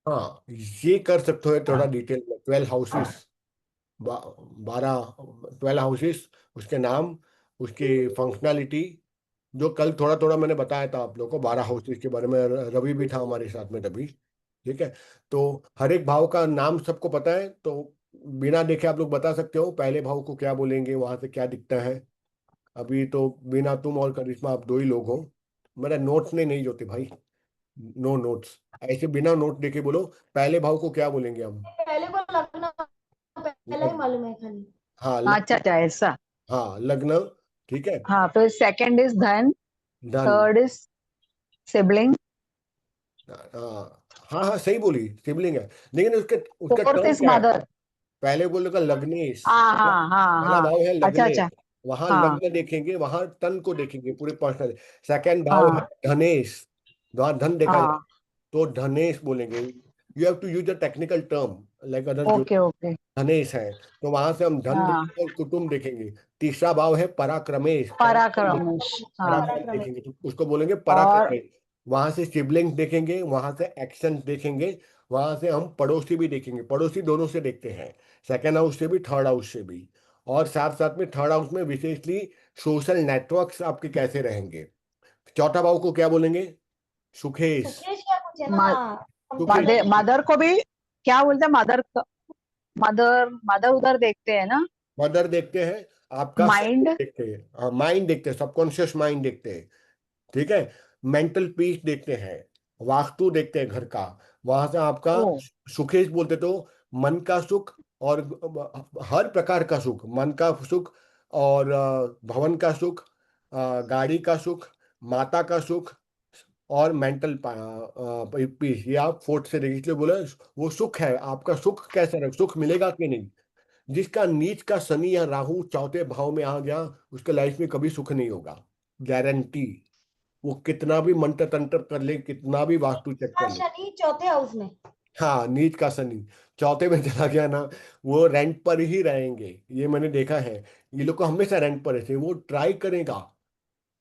हाँ, ये कर सकते हो थोड़ा डिटेल में। 12 हाउसेस, 12, 12 हाउसेस, उसके नाम, उसकी फंक्शनैलिटी, जो कल थोड़ा थोड़ा मैंने बताया था आप लोग को 12 हाउसेस के बारे में। रवि भी था हमारे साथ में तभी। ठीक है, तो हर एक भाव का नाम सबको पता है, तो बिना देखे आप लोग बता सकते हो पहले भाव को क्या बोलेंगे, वहां से क्या दिखता है। अभी तो बिना, तुम और करिश्मा आप दो ही लोग हो। मेरा नोट्स नहीं नहीं जोते भाई, नो नोट्स। ऐसे बिना नोट देखे बोलो पहले भाव को क्या बोलेंगे हम। पहले को लगना पहला ही लग, मालूम है खाली। हाँ अच्छा अच्छा ऐसा। हाँ, लग्न। ठीक है, हाँ, फिर सेकंड इज धन, धन। थर्ड इज सिबलिंग, हाँ हाँ हाँ, सही बोली, सिबलिंग है। लेकिन उसके उसका फोर्थ टर्म इज क्या है। मदर। पहले बोलेगा लग्नेश। हाँ पहला हाँ हाँ पहला हाँ। भाव है अच्छा लग्नेश। अच्छा। वहां हाँ लग्न देखेंगे, वहां तन को देखेंगे पूरे पर्सनल। सेकंड भाव है हाँ धनेश, वहां धन देखा जाए, हाँ। तो धनेश बोलेंगे। You have to use a technical term like other. Okay okay. Dhanesh है, तो वहां से हम धन हाँ, देखेंगे और कुटुंब देखेंगे। तीसरा भाव है पराक्रमेश, पराक्रमश। हाँ। पराक्रम पराक्रम है। देखेंगे, तो उसको बोलेंगे और पराक्रमेश। वहां से सिबलिंग्स देखेंगे, वहां से एक्शन देखेंगे, वहां से हम पड़ोसी भी देखेंगे। पड़ोसी दोनों से देखते हैं, सेकंड हाउस से भी, थर्ड हाउस से भी। और साथ साथ में थर्ड हाउस में विशेषली सोशल नेटवर्क्स आपके कैसे रहेंगे। चौथा भाव को क्या बोलेंगे, सुखेश। सुकेश क्या कुछ है ना, हाँ समझी सुखेश, मैं। मदर, मदर को भी क्या बोलते हैं, मदर, मदर मदर उधर देखते हैं ना। मदर देखते हैं, आपका माइंड। देखते हैं, माइंड देखते हैं, सबकॉन्शियस माइंड देखते हैं। ठीक है, मेंटल पीस देखते हैं, वास्तु देखते हैं घर का। वहां से आपका ओ। सुखेश बोलते तो मन का सुख, और हर प्रकार का सुख, मन का सुख, और भवन का सुख, गाड़ी का सुख, माता का सुख, और मेंटल पीस, ये आप फोर्थ से देखिए, इसलिए बोले वो सुख है। आपका सुख कैसा रहे, सुख मिलेगा कि नहीं। जिसका नीच का शनि या राहु चौथे भाव में आ गया, उसके लाइफ में कभी सुख नहीं होगा, गारंटी। वो कितना भी मंत्र तंत्र कर ले, कितना भी वास्तु चेक हाँ, कर ले। शनि चौथे हाउस में। हाँ, नीच का शनि चौथे में चला गया ना, वो रेंट पर ही रहेंगे। ये मैंने देखा है, ये लोग को हमेशा रेंट पर रहते हैं। वो ट्राई करेगा,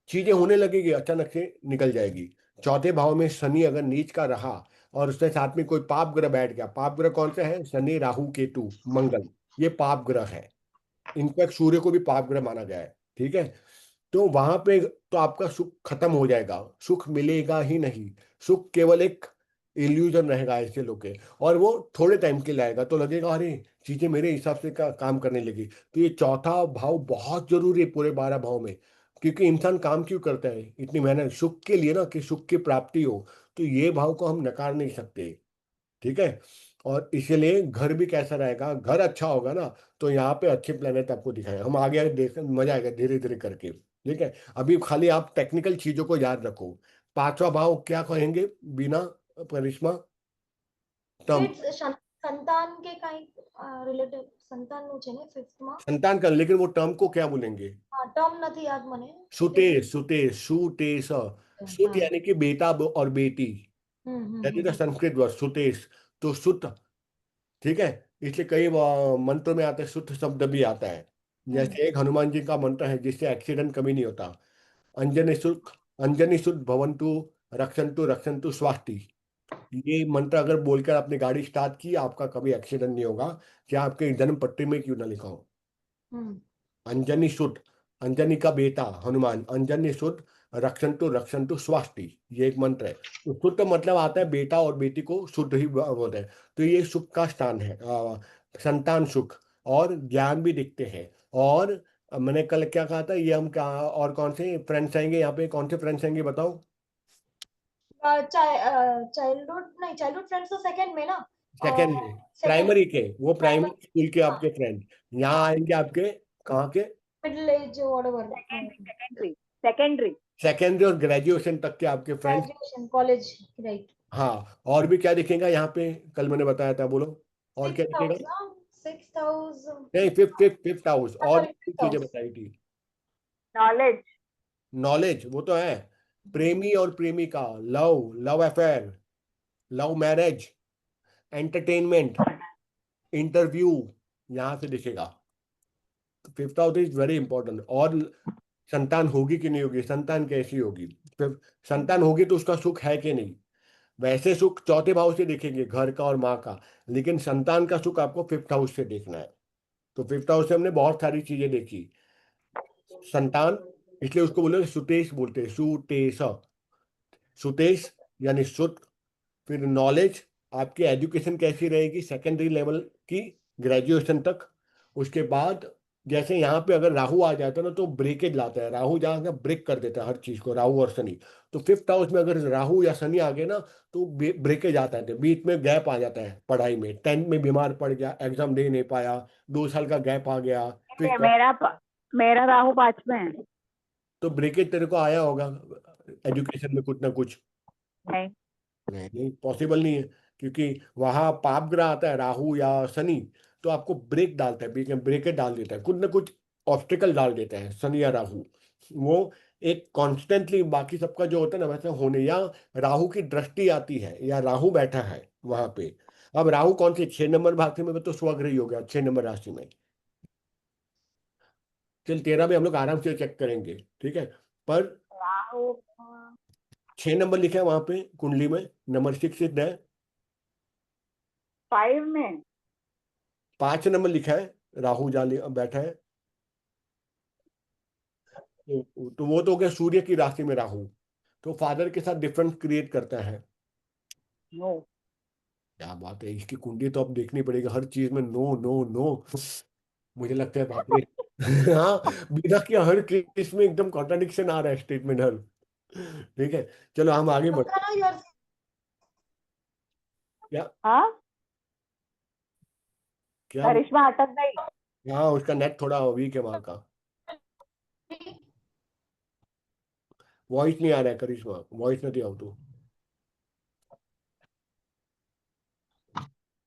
चीजें होने लगेगी, अचानक से निकल जाएगी। चौथे भाव में शनि अगर नीच का रहा, और उसके साथ में कोई पाप ग्रह बैठ गया, पाप ग्रह कौन से हैं, शनि राहु केतु मंगल, ये पाप ग्रह है। इनफैक्ट सूर्य को भी पाप ग्रह माना गया है। ठीक है, तो वहां पे तो आपका सुख खत्म हो जाएगा, सुख मिलेगा ही नहीं। सुख केवल एक इल्यूजन रहेगा ऐसे लोग के, और वो थोड़े टाइम के लिए आएगा, तो लगेगा अरे चीजें मेरे हिसाब से काम करने लगी। तो ये चौथा भाव बहुत जरूरी है पूरे 12 भाव में। क्योंकि इंसान काम क्यों करता है, इतनी मेहनत सुख के लिए ना, कि सुख की प्राप्ति हो। तो ये भाव को हम नकार नहीं सकते। ठीक है, और इसीलिए घर भी कैसा रहेगा, घर अच्छा होगा ना, तो यहाँ पे अच्छे प्लेनेट आपको दिखाए, हम आगे आगे देख मजा आएगा धीरे धीरे करके। ठीक है, अभी खाली आप टेक्निकल चीजों को याद रखो। पांचवा भाव क्या कहेंगे, बिना करिश्मा, टर्म। किड्स संतान के कहीं रिलेटेड संतान નું છે ને ફિફ્થ માં। संतान का, लेकिन वो टर्म को क्या बोलेंगे, हाँ टर्म નથી યાદ મને। सुतेश, सुतेश, सुतेश। सुत हाँ। यानी कि बेटा और बेटी, that is the hmm. Sanskrit word Sutesh. तो सुत, ठीक है, इसलिए कई मंत्रों में आते हैं, शुद्ध शब्द भी आता है। हम्म। जैसे एक हनुमान जी का मंत्र है जिससे एक्सीडेंट कभी नहीं होता, अंजनी सुख, अंजनी सुख भवंतु, रक्षंतु रक्षंतु स्वास्थि। ये मंत्र अगर बोलकर आपने गाड़ी स्टार्ट की, आपका कभी एक्सीडेंट नहीं होगा, चाहे आपके जन्म पट्टी में क्यों ना लिखा हो। हम्म। अंजनी सुत, अंजनी का बेटा हनुमान, अंजनी सुत, रक्षंतु रक्षंतु स्वास्थि, ये एक मंत्र है। तो सुत मतलब आता है बेटा, और बेटी को शुद्ध ही बोलते हैं। तो ये सुख का स्थान है, संतान सुख। और ज्ञान भी दिखते हैं। और मैंने कल क्या कहा था, ये हम क्या, और कौन से फ्रेंड्स आएंगे यहाँ पे, कौन से फ्रेंड्स आएंगे बताओ। चाइल्डहुड नहीं, चाइल्डहुड फ्रेंड्स तो सेकंड में ना। और सेकेंड में, सेकंड प्राइमरी के, वो प्राइमरी प्राइमरी। स्कूल के हाँ आपके फ्रेंड यहाँ हाँ। आएंगे आपके, कहाँ के, middle age whatever. Secondary secondary secondary. Secondary और ग्रेजुएशन तक के आपके फ्रेंड्स। Graduation college. राइट। हाँ, और भी क्या दिखेगा यहाँ पे, कल मैंने बताया था, बोलो और क्या सिक्स दिखेगा। हाउस ना। Six house. नहीं, फिफ्थ फिफ्थ फिफ्थ हाउस, और सॉरी भी फिफ्थ चीजें हाउस। बताई थी। नॉलेज। नॉलेज वो तो है, प्रेमी और प्रेमिका, love, love affair, love marriage, entertainment, interview, यहाँ से दिखेगा। तो fifth house is very important. और संतान होगी कि नहीं होगी, संतान कैसी होगी, फिर संतान होगी तो उसका सुख है कि नहीं। वैसे सुख चौथे भाव से देखेंगे, घर का और माँ का, लेकिन संतान का सुख आपको फिफ्थ हाउस से देखना है। तो फिफ्थ हाउस से हमने बहुत सारी चीजें देखी। संतान, इसलिए उसको बोले सुतेश, बोलते हैं सुतेश। सुतेश यानी सुत। फिर नॉलेज, आपकी एजुकेशन कैसी रहेगी सेकेंडरी लेवल की, ग्रेजुएशन तक। उसके बाद जैसे यहाँ पे अगर राहु आ जाता है ना तो ब्रेकेज लाता है, राहु जहाँ का ब्रेक कर देता है हर चीज को, राहु और शनि। तो फिफ्थ हाउस में अगर राहु या शनि आ गए ना तो ब्रेकेज आता है, तो बीच में गैप आ जाता है पढ़ाई में, 10th में बीमार पड़ गया, एग्जाम दे नहीं पाया, 2 साल का गैप आ गया। फिर मेरा राहु 5 में है। तो ब्रेकेज तेरे को आया होगा एजुकेशन में कुछ ना कुछ। नहीं। नहीं नहीं, पॉसिबल नहीं है, क्योंकि वहां पाप ग्रह आता है राहु या शनि, तो आपको ब्रेक डालता है, बीच में ब्रेकेट डाल देता है, कुछ ना कुछ ऑब्स्टिकल डाल देता है शनि या राहु। वो एक कॉन्स्टेंटली बाकी सबका जो होता है ना वैसे होने, या राहु की दृष्टि आती है, या राहु बैठा है वहां पे। अब राहु कौन सी, 6 नंबर भाव में, तो स्वग्रही हो गया 6 नंबर राशि में। चल तेरा भी हम लोग आराम से चेक करेंगे, ठीक है। पर राहु 6 नंबर लिखा है वहां पे कुंडली में, नंबर 6 है। 5 में। 5 नंबर लिखा है, राहु बैठा है। तो वो तो हो गया सूर्य की राशि में राहु, तो फादर के साथ डिफरेंस क्रिएट करता है। नो। क्या बात है, इसकी कुंडली तो अब देखनी पड़ेगी, हर चीज में नो नो नो। मुझे लगता है बाप रे। हाँ, बिना कि हर केस में एकदम कॉन्ट्राडिक्शन आ रहा है स्टेटमेंट हर। ठीक है, चलो हम आगे बढ़ते हैं। Samantha, you are क्या? हाँ, क्या? करिश्मा अटक गई। हाँ, उसका नेट थोड़ा वीक है वहाँ का। saying वॉइस नहीं आ रहा है करिश्मा, वॉइस नहीं आओ तू।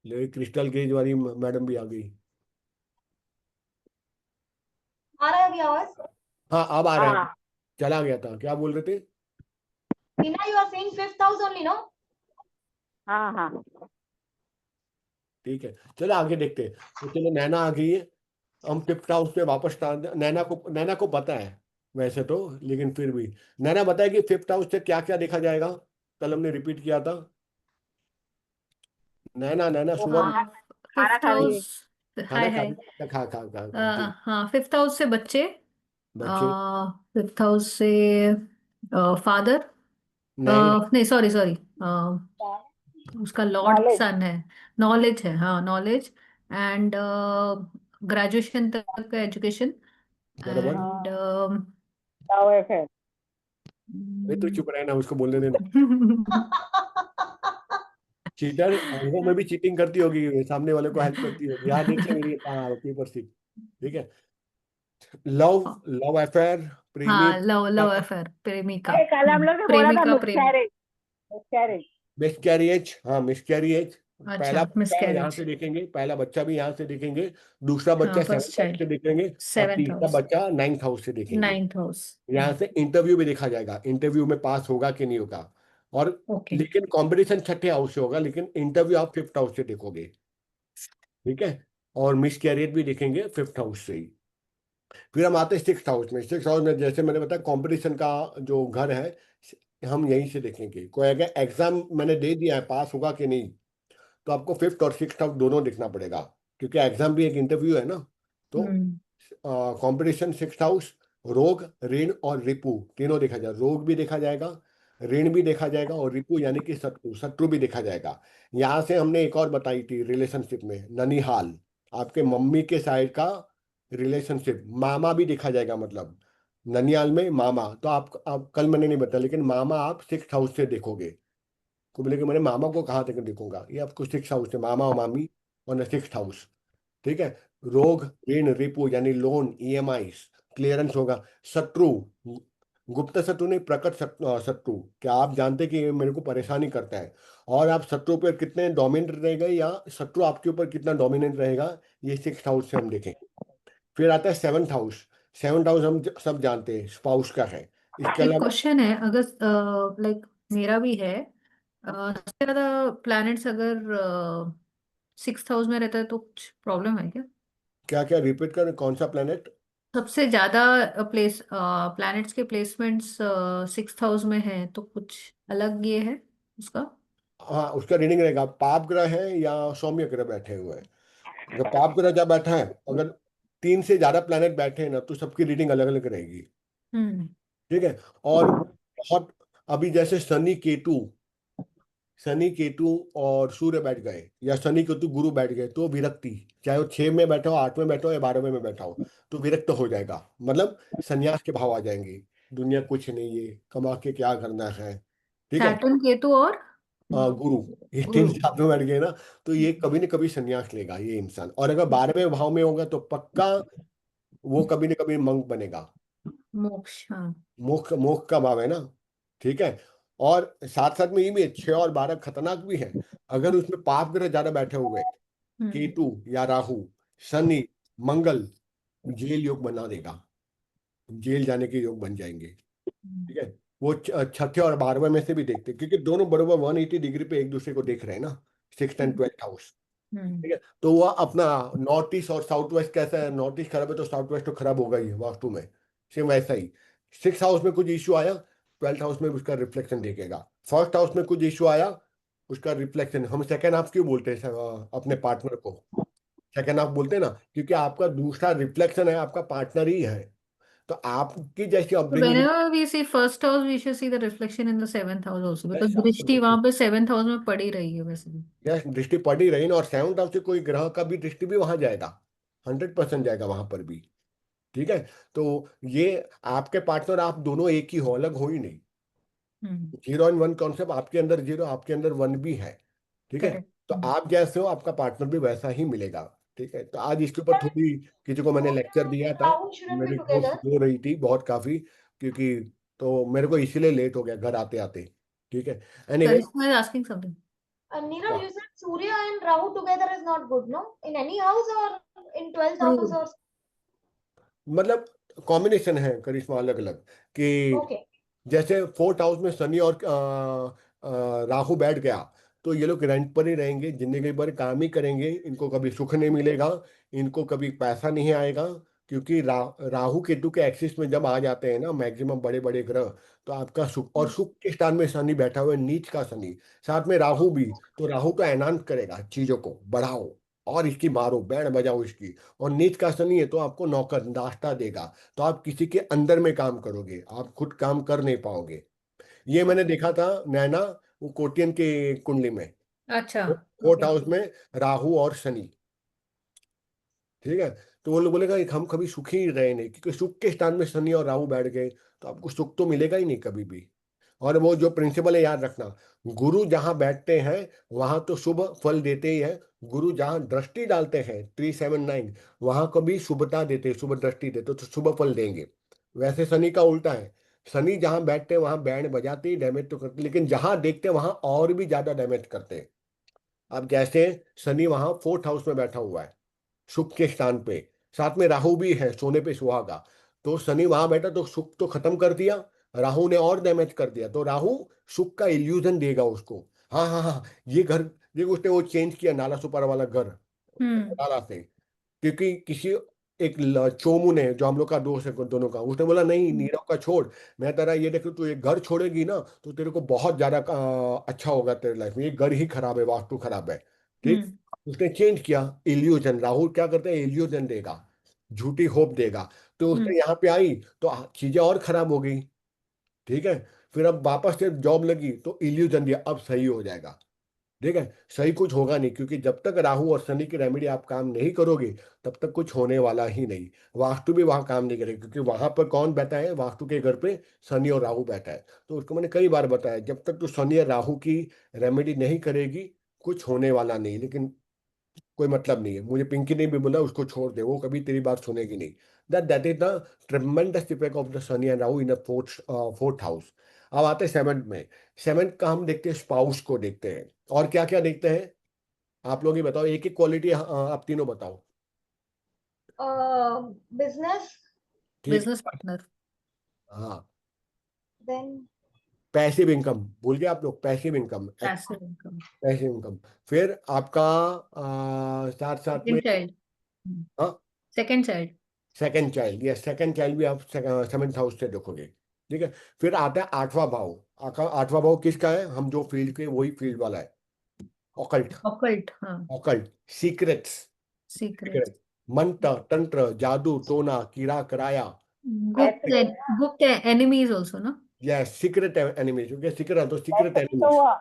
ले क्रिस्टल गेज वाली मैडम भी आ गई। आ रहा है अभी आवाज? हाँ अब आ रहा है। हाँ चला गया था, क्या बोल रहे थे? Tina, you are saying fifth house only, no? हाँ हाँ। ठीक है, चलो आगे देखते हैं। तो चलो नैना आ गई है, हम फिफ्थ हाउस पे वापस नैना को पता है वैसे तो, लेकिन फिर भी नैना बताए कि फिफ्थ हाउस से क्या क्या देखा जाएगा, कल हमने रिपीट किया था। नैना, नैना वो सुवर। खाना हाँ, खाना फिफ्थ खा रही है। हाउस। खाना हाय खा हाय। खा खा खा खा खा, ठीक। हाँ, फिफ्थ हाउस से बच्चे। बच्चे। फिफ्थ हाउस से फादर। नहीं। नहीं, सॉरी सॉरी। उसका लॉर्ड नॉलेज। सन है। नॉलेज है, हाँ, नॉलेज। एंड ग्रेजुएशन तक का एजुकेशन। बराबर। And love affair. अरे तो चुप रहे ना, उसको बोलने देना। चीटर अंकों में भी चीटिंग करती होगी, सामने वाले को हेल्प करती होगी, यहाँ देख ले मेरी पेपर सीट। ठीक है। लव, लव अफेयर, प्रेमी। हाँ, लव लव अफेयर, प्रेमिका। अरे कल हम लोग ने बोला था प्रेमिका प्रेम। मिसकैरेज। मिसकैरेज। मिसकैरिएज, हाँ मिसकैरिएज। पहला अच्छा, बच्चा यहाँ मिसकैरेज। से देखेंगे, पहला बच्चा भी यहाँ से देखेंगे, दूसरा हाँ, बच्चा फर्स्ट सेवन्थ हाउस चाइल्ड। से देखेंगे, और सेवेंथ तीसरा हाउस। बच्चा नाइन्थ हाउस से देखेंगे। Ninth house. यहाँ से इंटरव्यू भी देखा जाएगा, इंटरव्यू में पास होगा कि नहीं होगा। और ओके। लेकिन कंपटीशन छठे हाउस से होगा, लेकिन इंटरव्यू आप फिफ्थ हाउस से देखोगे। ठीक है। और मिस कैरियर भी देखेंगे फिफ्थ हाउस से ही। फिर हम आते हैं सिक्स हाउस में। सिक्स हाउस में जैसे मैंने बताया कंपटीशन का जो घर है, हम यहीं से देखेंगे। कोई अगर एग्जाम मैंने दे दिया है, पास होगा कि नहीं, तो आपको फिफ्थ और सिक्स हाउस दोनों देखना पड़ेगा, क्योंकि एग्जाम भी एक इंटरव्यू है ना। तो हम्म। Competition six house. रोग, ऋण और रिपु तीनों देखा जाएगा, रोग भी देखा जाएगा, ऋण भी देखा जाएगा, और रिपु यानी कि शत्रु, शत्रु भी देखा जाएगा। यहाँ से हमने एक और बताई थी रिलेशनशिप में, ननिहाल, आपके मम्मी के साइड का रिलेशनशिप, मामा भी देखा जाएगा, मतलब ननिहाल में मामा। तो आप कल मैंने नहीं बताया, लेकिन मामा आप सिक्स हाउस से देखोगे। को बोले कि मैंने मामा को कहाँ तक देखूंगा, ये आपको सिक्स हाउस से, मामा और मामी, और सिक्स हाउस। ठीक है। रोग, ऋण, रिपू यानी लोन, ईएमआई क्लियरेंस होगा। शत्रु, गुप्त शत्रु नहीं, प्रकट शत्रु, क्या आप जानते कि ये मेरे को परेशानी करता है, और आप शत्रु पर कितने डोमिनेंट रहेगा, या शत्रु आपके ऊपर कितना डोमिनेंट रहेगा, ये सिक्स हाउस से हम देखेंगे। फिर आता है सेवन्थ हाउस। सेवन्थ हाउस हम सब जानते हैं स्पाउस का है। इसके एक अलावा क्वेश्चन है, अगर लाइक मेरा भी है। सबसे ज्यादा प्लैनेट्स अगर सिक्स हाउस में रहता है तो कुछ प्रॉब्लम है क्या? क्या क्या रिपीट करें, कौन सा प्लेनेट? सबसे ज्यादा प्लैनेट्स के प्लेसमेंट्स सिक्स हाउस में है तो कुछ अलग ये है उसका। हाँ उसका रीडिंग रहेगा, पाप ग्रह है या सौम्य ग्रह बैठे हुए हैं। अगर पाप ग्रह जब बैठा है, अगर 3 से ज्यादा प्लैनेट बैठे हैं ना, तो सबकी रीडिंग अलग अलग रहेगी। हम्म। ठीक है। और बहुत, अभी जैसे शनि केतु और सूर्य बैठ गए, या शनि केतु गुरु बैठ गए, तो विरक्ति, चाहे वो 6 में बैठा हो, 8 में बैठा हो या 12वें में बैठा हो, तो विरक्त हो जाएगा। मतलब संन्यास के भाव आ जाएंगे, दुनिया कुछ नहीं है, कमा के क्या करना है। ठीक है। सैटर्न केतु और गुरु, ये तीन गुरु। साथ में बैठ गए ना, तो ये कभी न कभी संन्यास लेगा ये इंसान। और अगर 12वें भाव में होगा तो पक्का वो कभी न कभी मंक बनेगा। मोक्ष, हाँ। मोक्ष, मोक्ष का भाव है ना। ठीक है। और साथ साथ में ये भी है, 6 और 12 खतरनाक भी है। अगर उसमें पाप ग्रह ज्यादा बैठे हुए, हम्म। केतु या राहु, शनि, मंगल, जेल योग बना देगा, जेल जाने के योग बन जाएंगे। ठीक है। वो छठे और 12वें में से भी देखते हैं, क्योंकि दोनों बरोबर 180 डिग्री पे एक दूसरे को देख रहे हैं ना, 6th and 12th हाउस। हम्म। ठीक है। तो वह अपना नॉर्थ ईस्ट और साउथ वेस्ट कैसा है, नॉर्थ ईस्ट खराब है तो साउथ वेस्ट तो खराब होगा ही वास्तु में। सेम वैसा ही, 6th हाउस में कुछ इश्यू आया, 12th हाउस में भी उसका रिफ्लेक्शन दिखेगा। फर्स्ट हाउस में कुछ इश्यू आया, उसका रिफ्लेक्शन। हम सेकेंड हाफ क्यों बोलते हैं अपने पार्टनर को सेकेंड हाफ बोलते हैं ना, क्योंकि आपका दूसरा रिफ्लेक्शन है, आपका पार्टनर ही है। तो आपकी जैसी So upbringing, whenever we see first house, we should see the reflection in the seventh house also, because वैसा दृष्टि वहां पे सेवेंथ हाउस में पड़ी रही है वैसे भी। यस, दृष्टि पड़ ही रही ना, और 7th हाउस से कोई ग्रह का भी दृष्टि भी वहां जाएगा, 100% जाएगा वहां पर भी। ठीक है। तो ये आपके पार्टनर, आप दोनों एक ही हो, अलग हो ही नहीं। हम्म। 0 and 1 कॉन्सेप्ट, आपके अंदर 0, आपके अंदर 1 भी है। ठीक है। करेक्ट। तो आप जैसे हो, आपका पार्टनर भी वैसा ही मिलेगा। ठीक है। तो आज इसके ऊपर थोड़ी किसी को मैंने लेक्चर दिया था, Rahu shouldn't be मेरी दोस्त together. हो रही थी बहुत काफी, क्योंकि तो मेरे को इसीलिए लेट हो गया घर आते आते। ठीक है। Anyway, Karisma is asking something. Neeraj, you said Surya and Rahu together is not good, no? In any house or in 12th house True. or मतलब कॉम्बिनेशन है करिश्मा अलग अलग, कि okay. जैसे 4th हाउस में शनि और राहु बैठ गया, तो ये लोग रेंट पर ही रहेंगे, जिंदगी भर काम ही करेंगे, इनको कभी सुख नहीं मिलेगा, इनको कभी पैसा नहीं आएगा। क्योंकि राहु केतु के एक्सिस में जब आ जाते हैं ना मैक्सिमम बड़े बड़े ग्रह, तो आपका सुख, और सुख के स्थान में शनि बैठा हुआ है, नीच का शनि, साथ में राहु भी, तो राहु तो एनहांस करेगा, चीजों को बढ़ाओ और इसकी मारो, बैंड बजाओ इसकी। और नीच का शनि है तो आपको नौकर नाश्ता देगा, तो आप किसी के अंदर में काम करोगे, आप खुद काम कर नहीं पाओगे। ये मैंने देखा था नैना, वो कोटियन के कुंडली में, अच्छा। 4th हाउस में राहु और शनि। ठीक है। तो वो लोग बोलेगा हम कभी सुखी ही रहे नहीं, क्योंकि सुख के स्थान में शनि और राहु बैठ गए, तो आपको सुख तो मिलेगा ही नहीं कभी भी। और वो जो प्रिंसिपल है याद रखना, गुरु जहां बैठते हैं वहां तो शुभ फल देते ही है, गुरु जहां दृष्टि डालते हैं 379, वहां कभी शुभता देते, शुभ दृष्टि देते तो शुभ फल देंगे। वैसे शनि का उल्टा है, शनि जहां बैठते हैं वहां बैंड बजाते ही डैमेज तो करते, लेकिन जहां देखते हैं वहां और भी ज्यादा डैमेज करते हैं। अब जैसे शनि वहां 4th हाउस में बैठा हुआ है, सुख के स्थान पे, साथ में राहु भी है सोने पे सुहागा, तो शनि वहां बैठा तो सुख तो खत्म कर दिया, राहु ने और डैमेज कर दिया, तो राहु सुख का इल्यूजन देगा उसको। हाँ हाँ हाँ, ये घर देखो, उसने वो चेंज किया नाला सुपारा वाला घर हम्म। नाला से, क्योंकि किसी एक चोमू ने, जो हम लोग का दोस्त है दोनों का, उसने बोला नहीं नीरव का छोड़, मैं तेरा ये देख, तू एक घर छोड़ेगी ना तो तेरे को बहुत ज्यादा अच्छा होगा तेरे लाइफ में, ये घर ही खराब है, वास्तु खराब है। ठीक। हम्म। उसने चेंज किया इल्यूजन, राहुल क्या करते हैं, इल्यूजन देगा, झूठी होप देगा, तो हम्म। उसने यहाँ पे आई तो चीजें और खराब हो गई। ठीक है। फिर अब वापस से जॉब लगी तो इल्यूजन दिया, अब सही हो जाएगा। ठीक है। सही कुछ होगा नहीं, क्योंकि जब तक राहु और शनि की रेमेडी आप काम नहीं करोगे तब तक कुछ होने वाला ही नहीं। वास्तु भी वहां काम नहीं करेगा, क्योंकि वहां पर कौन बैठा है वास्तु के घर पे, शनि और राहु बैठा है। तो उसको मैंने कई बार बताया, जब तक तो शनि और राहु की रेमेडी नहीं करेगी कुछ होने वाला नहीं। लेकिन कोई मतलब नहीं है, मुझे पिंकी ने भी बोला उसको छोड़ दे, वो कभी तेरी बात सुनेगी नहीं। That is the ट्रेमेंडस effect of the Shani and Rahu in the fourth house. अब आते हैं 7th में। 7th का हम देखते हैं, स्पाउस को देखते हैं, और क्या क्या देखते हैं आप लोग ही बताओ, एक एक क्वालिटी आप तीनों बताओ। Business, ठीक। Business partner. हाँ, then पैसिव इनकम भूल गए आप लोग, passive income, passive income. Passive income. फिर आपका साथ साथ में, सेकंड चाइल्ड। हाँ, सेकंड चाइल्ड। सेकंड चाइल्ड, ये सेकंड चाइल्ड भी आप 7th हाउस से देखोगे। ठीक है। फिर आता है 8वां भाव, आठवां भाव किसका है, हम जो फील्ड के वही फील्ड वाला है। ऑकल्ट, ऑकल्ट, हाँ। Occult, secrets, secret. सीक्रेट, मंत्र तंत्र जादू टोना कीड़ा कराया। गुप्त, गुप्त एनिमीज ऑल्सो ना। यस, सीक्रेट एनिमी, क्योंकि सीक्रेट है तो सीक्रेट डेथ भी तो एनिमीज। हुआ,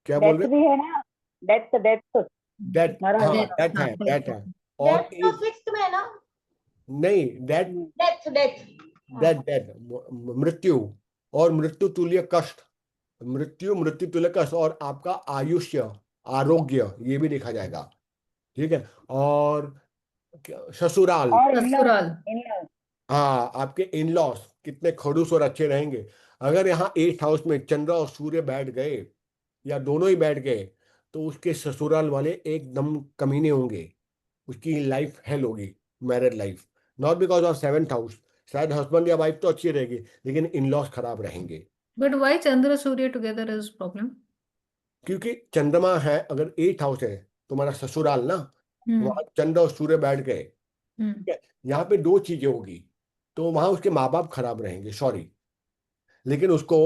क्या बोल डेथ रहे? भी है ना, डेथ डेथ दैट, मरा हाँ हुआ। डेथ, दैट हाँ है, दैट डेथ। है। और डेथ तो एक, सिक्स्थ में है ना। नहीं, that, hmm, death death. That that मृत्यु, और मृत्यु तुल्य कष्ट, मृत्यु मृत्यु तुल्य कष्ट, और आपका आयुष्य, आरोग्य, ये भी देखा जाएगा। ठीक है। और ससुराल, और इन लॉज, ससुराल। In laws. हाँ, आपके इन लॉस कितने खड़ूस और अच्छे रहेंगे। अगर यहाँ 8th हाउस में चंद्र और सूर्य बैठ गए, या दोनों ही बैठ गए, तो उसके ससुराल वाले एकदम कमीने होंगे, उसकी लाइफ हेल होगी, married life. Not because of 7th house, शायद हस्बैंड या वाइफ तो अच्छी रहेगी, लेकिन इन लॉस खराब रहेंगे। But why Chandra Surya together is problem? क्योंकि चंद्रमा है, अगर 8th हाउस है तुम्हारा ससुराल ना, हम्म। वहां चंद्र और सूर्य बैठ गए, हम्म। ठीक है, यहाँ पे दो चीजें होगी। तो वहां उसके माँ बाप खराब रहेंगे, सॉरी, लेकिन उसको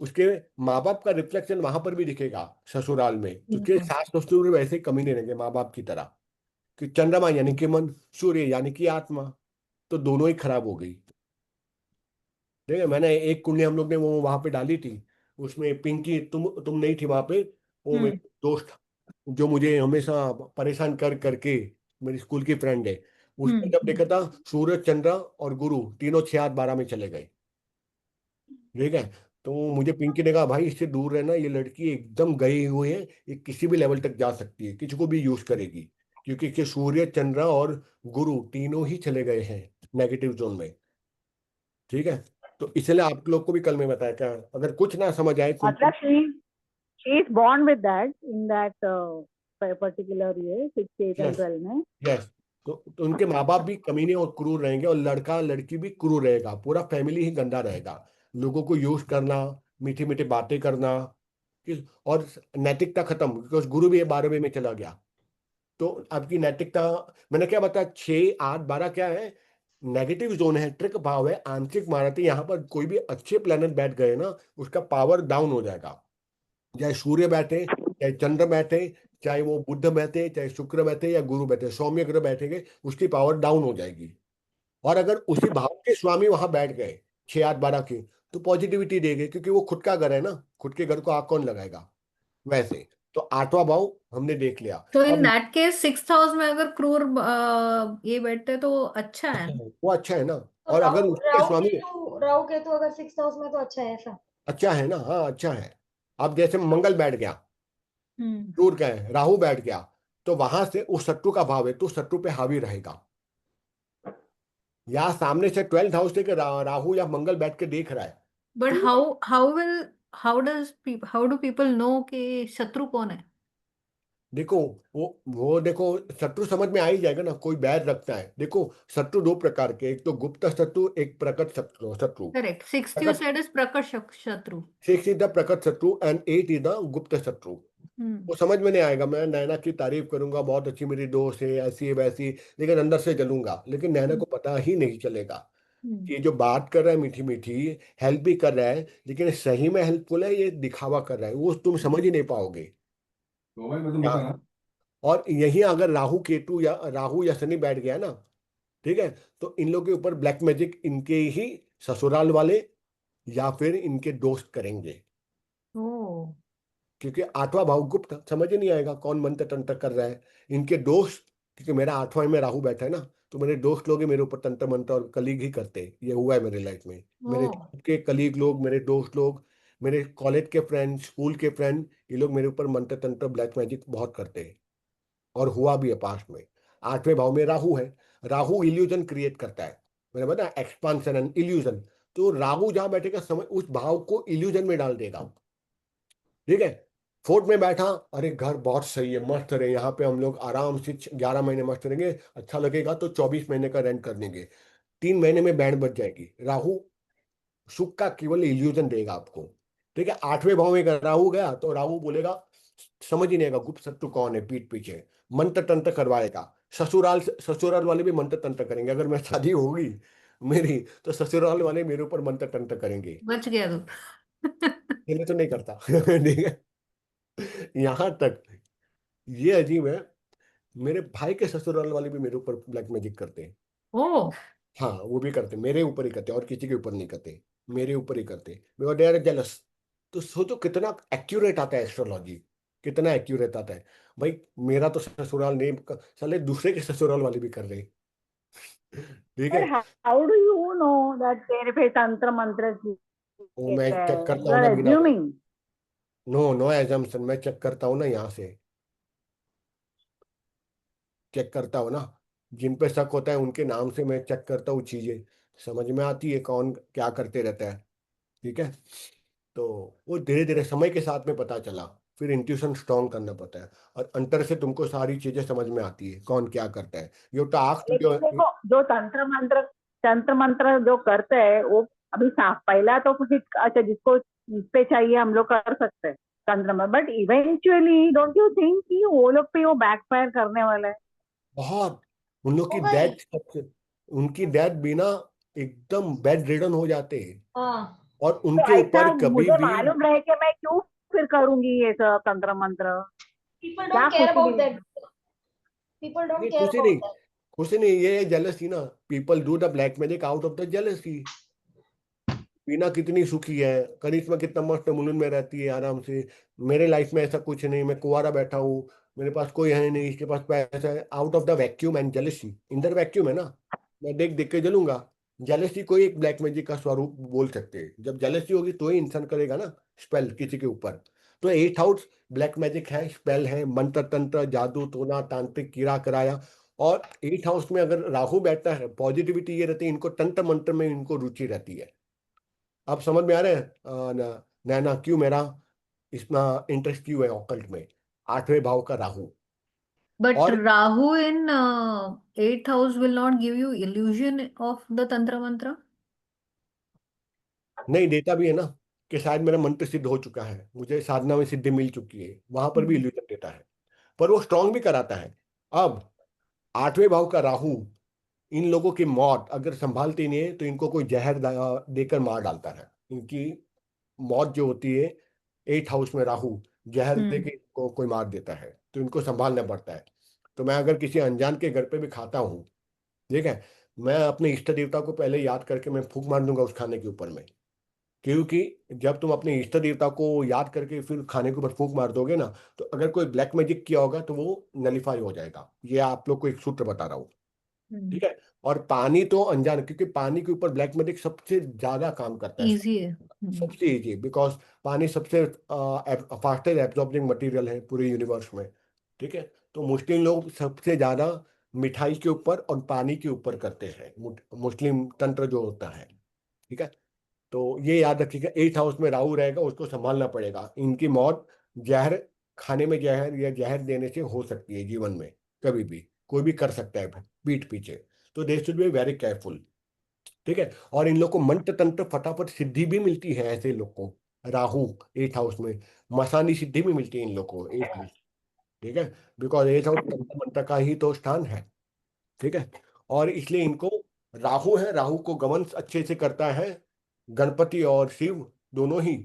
उसके माँ बाप का रिफ्लेक्शन वहां पर भी दिखेगा ससुराल में, तो उसके हम्म। सास ससुर वैसे ही कमी नहीं रहेंगे माँ बाप की तरह। कि चंद्रमा यानी कि मन, सूर्य यानी कि आत्मा, तो दोनों ही खराब हो गई। ठीक है, मैंने एक कुंडली हम लोग ने वो वहां पे डाली थी, उसमें पिंकी, तुम नहीं थी वहां पे, वो मेरी हम्म। दोस्त जो मुझे हमेशा परेशान कर करके, मेरी स्कूल की फ्रेंड है, उसने जब हम्म। देखा था सूर्य चंद्र और गुरु तीनों 6 8 12 में चले गए। ठीक है। तो मुझे पिंकी ने कहा भाई इससे दूर रहना, ये लड़की एकदम गई हुई है, ये किसी भी लेवल तक जा सकती है, किसी को भी यूज करेगी, क्योंकि इसके सूर्य चंद्र और गुरु तीनों ही चले गए हैं नेगेटिव जोन में। ठीक है। तो इसलिए आप लोग को भी कल मैं बताया, क्या अगर कुछ ना समझ आए मतलब simple. She is born with that in that particular ये 6 8 एंड यस, 12 में। यस। तो उनके माँ बाप भी कमीने और क्रूर रहेंगे, और लड़का लड़की भी क्रूर रहेगा, पूरा फैमिली ही गंदा रहेगा। लोगों को यूज करना, मीठी मीठी बातें करना, और नैतिकता खत्म, बिकॉज गुरु भी 12वें में चला गया। तो आपकी नैतिकता, मैंने क्या बताया, 6 8 12 क्या है, नेगेटिव जोन है, ट्रिक भाव है, आंशिक मारती, यहाँ पर कोई भी अच्छे प्लेनेट बैठ गए ना, उसका पावर डाउन हो जाएगा। चाहे सूर्य बैठे, चाहे चंद्र बैठे, चाहे वो बुध बैठे, चाहे शुक्र बैठे या गुरु बैठे, सौम्य ग्रह बैठेंगे, उसकी पावर डाउन हो जाएगी। और अगर उसी भाव के स्वामी वहां बैठ गए 6 8 12 के, तो पॉजिटिविटी देंगे, क्योंकि वो खुद का घर है ना, खुद के घर को आग कौन लगाएगा। वैसे तो 8वां भाव हमने देख लिया। तो इन अब दैट केस सिक्स हाउस में अगर क्रूर ये बैठते तो अच्छा है। वो अच्छा है ना, तो और अगर राहु उसके राहु स्वामी, केतु राहु केतु अगर सिक्स्थ हाउस में तो अच्छा है ऐसा। अच्छा है ना, हाँ अच्छा है। अब जैसे मंगल बैठ गया, हम्म। क्रूर का है, राहु बैठ गया, तो वहां से उस शत्रु का भाव है, तो शत्रु पे हावी रहेगा। या सामने से 12th हाउस से राहु या मंगल बैठ के देख रहा है, बट तो हाउ डू पीपल नो कि शत्रु कौन है? देखो, वो देखो, शत्रु समझ में आ ही जाएगा ना, कोई बैर रखता है। देखो, शत्रु दो प्रकार के, एक तो गुप्त शत्रु, एक प्रकट शत्रु शत्रु करेक्ट, सिक्स यू प्रकट, सेड इज प्रकट शत्रु। 6 इज द प्रकट शत्रु एंड 8 इज द गुप्त शत्रु। हम्म। वो समझ में नहीं आएगा, मैं नैना की तारीफ करूंगा, बहुत अच्छी मेरी दोस्त है, ऐसी है वैसी, लेकिन अंदर से जलूंगा, लेकिन नैना को पता ही नहीं चलेगा हम्म। कि ये जो बात कर रहा है मीठी मीठी, हेल्प भी कर रहा है, लेकिन सही में हेल्पफुल है, ये दिखावा कर रहा है, वो तुम समझ ही नहीं पाओगे। तो भाई मैं तो क्या, बता रहा हूँ। और यही अगर राहु या शनि बैठ गया ना, ठीक है, तो इन लोगों के ऊपर ब्लैक मैजिक इनके ही ससुराल वाले या फिर इनके दोस्त करेंगे। ओ। क्योंकि 8वां भाव गुप्त, समझ ही नहीं आएगा कौन मंत्र तंत्र कर रहा है, इनके दोस्त, क्योंकि मेरा 8वां में राहु बैठा है ना, तो मेरे दोस्त लोग ही मेरे ऊपर तंत्र मंत्र, और कलीग ही करते हैं, ये हुआ है मेरे लाइफ में। ओ। मेरे job के कलीग लोग, मेरे दोस्त लोग, मेरे कॉलेज के फ्रेंड, स्कूल के फ्रेंड, ये लोग मेरे ऊपर मंत्र तंत्र ब्लैक मैजिक बहुत करते हैं, और हुआ भी है पास्ट में। 8वें भाव में राहु है, राहु इल्यूजन क्रिएट करता है, मैंने बताया एक्सपांशन एंड इल्यूजन। तो राहु जहां बैठेगा समय उस भाव को इल्यूजन में डाल देगा। ठीक है। फोर्ट में बैठा, अरे घर बहुत सही है, मस्त रहे, यहाँ पे हम लोग आराम से 11 महीने मस्त रहेंगे, अच्छा लगेगा तो 24 महीने का रेंट कर देंगे, 3 महीने में बैंड बच जाएगी। राहु सुख का केवल इल्यूजन देगा आपको। ठीक है। 8वें भाव में अगर राहु गया, तो राहु बोलेगा, समझ ही नहीं आएगा गुप्त शत्रु कौन है, पीठ पीछे मंत्र तंत्र करवाएगा। ससुराल वाले भी मंत्र तंत्र करेंगे, अगर मैं शादी होगी मेरी, तो ससुराल वाले मेरे ऊपर मंत्र तंत्र करेंगे। बच गया तू। ये तो नहीं करता। ठीक है, यहाँ तक ये अजीब है, मेरे भाई के ससुराल वाले भी मेरे ऊपर ब्लैक मैजिक करते हैं। ओ। हाँ वो भी करते, मेरे ऊपर ही करते, और किसी के ऊपर नहीं करते, मेरे ऊपर ही करते, बिकॉज दे आर जेलस। तो सोचो कितना एक्यूरेट आता है एस्ट्रोलॉजी, कितना एक्यूरेट आता है। भाई मेरा तो ससुराल नहीं, साले दूसरे के ससुराल वाले भी कर रहे हैं। ठीक But है, how do you know that तेरे पे तंत्र मंत्र वो किया मैं है? चेक करता You हूँ are ना बिना, assuming. नो नो एजम्पशन, मैं चेक करता हूँ ना यहाँ से, चेक करता हूँ ना, जिन पे शक होता है उनके नाम से मैं चेक करता हूँ, चीजें समझ में आती है कौन क्या करते रहता है। ठीक है, तो वो धीरे धीरे समय के साथ में पता चला, फिर इंट्यूशन स्ट्रॉन्ग करना पड़ता है, और अंतर से तुमको सारी चीजें समझ में आती है कौन क्या करता है। यू टास्क लेकिन देखो, जो तंत्र मंत्र जो करते हैं वो अभी पहला तो कुछ अच्छा जिसको इस पे चाहिए हम लोग कर सकते हैं तंत्र में, but eventually don't you think कि वो लोग पे वो बैकफायर करने वाला है? बहुत, उन लोग की होगा ही। डेथ, उनकी डेथ बिना एकदम बेड रिडन हो जाते हैं, हाँ, और तो उनके ऐसा ऊपर कभी मुझे भी, मालूम रहे कि मैं क्यों फिर करूंगी ये सब तंत्र मंत्र? people क्या don't care खुशी about मिलेगी? that. People don't नहीं care खुशी about नहीं, that. खुशी नहीं, ये जेलसी ना, people do the black magic out of the jealousy. Veena कितनी सुखी है, करिश्मा कितना मस्त मुलुन में रहती है आराम से, मेरे लाइफ में ऐसा कुछ नहीं, मैं कुंवारा बैठा हूँ, मेरे पास कोई है नहीं, इसके पास पैसा है, out of the vacuum and jealousy, Inder vacuum है ना, मैं देख देख के जलूंगा। जेलसी कोई एक ब्लैक मैजिक का स्वरूप बोल सकते हैं, जब जेलसी होगी तो ही इंसान करेगा ना स्पेल किसी के ऊपर। तो 8 हाउस ब्लैक मैजिक है, स्पेल है, मंत्र तंत्र, जादू टोना तांत्रिक कीड़ा कराया। और 8 हाउस में अगर राहु बैठता है, पॉजिटिविटी ये रहती है, इनको तंत्र मंत्र में इनको रुचि रहती है। आप समझ में आ रहे हैं नैना, क्यों मेरा इतना इंटरेस्ट क्यों है ऑकल्ट में, 8वें भाव का राहु। बट और राहु इन 8th house will not give you illusion of the tantra mantra. नहीं देता भी है ना, कि शायद मेरा मंत्र सिद्ध हो चुका है, मुझे साधना में सिद्धि मिल चुकी है, वहां पर भी हम्म। इल्यूजन देता है, पर वो स्ट्रांग भी कराता है। अब 8वें भाव का राहु, इन लोगों की मौत अगर संभालती नहीं है तो इनको कोई जहर देकर मार डालता है। इनकी मौत जो होती है, 8 हाउस में राहु जहर दे हम्म। के इनको कोई मार देता है, तो इनको संभालना पड़ता है। तो मैं अगर किसी अनजान के घर पे भी खाता हूँ, ठीक है, मैं अपने इष्ट देवता को पहले याद करके मैं फूंक मार दूंगा उस खाने के ऊपर में, क्योंकि जब तुम अपने इष्ट देवता को याद करके फिर खाने के ऊपर फूंक मार दोगे ना, तो अगर कोई ब्लैक मैजिक किया होगा तो वो नलीफाई हो जाएगा। ये आप लोग को एक सूत्र बता रहा हूँ। हम्म। ठीक है, और पानी तो अनजान, क्योंकि पानी के ऊपर ब्लैक मैजिक सबसे ज्यादा काम करता है, इजी है। सबसे इजी, बिकॉज पानी सबसे फास्टेस्ट एब्जॉर्बिंग मटेरियल है पूरे यूनिवर्स में। ठीक है, तो मुस्लिम लोग सबसे ज्यादा मिठाई के ऊपर और पानी के ऊपर करते हैं, मुस्लिम तंत्र जो होता है। ठीक है, तो ये याद रखिएगा, 8 हाउस में राहु रहेगा, उसको संभालना पड़ेगा। इनकी मौत जहर खाने में, जहर या जहर देने से हो सकती है जीवन में, कभी भी कोई भी कर सकता है पीठ पीछे, तो they should be very careful. ठीक है, और इन लोग को मंत्र तंत्र फटाफट सिद्धि भी मिलती है, ऐसे लोग को राहु 8 हाउस में मसानी सिद्धि भी मिलती है इन लोग को 8 हाउस। ठीक है, बिकॉज 8 हाउस तंत्र मंत्र का ही तो स्थान है। ठीक है, और इसलिए इनको, राहु है, राहु को गमन अच्छे से करता है गणपति और शिव दोनों ही,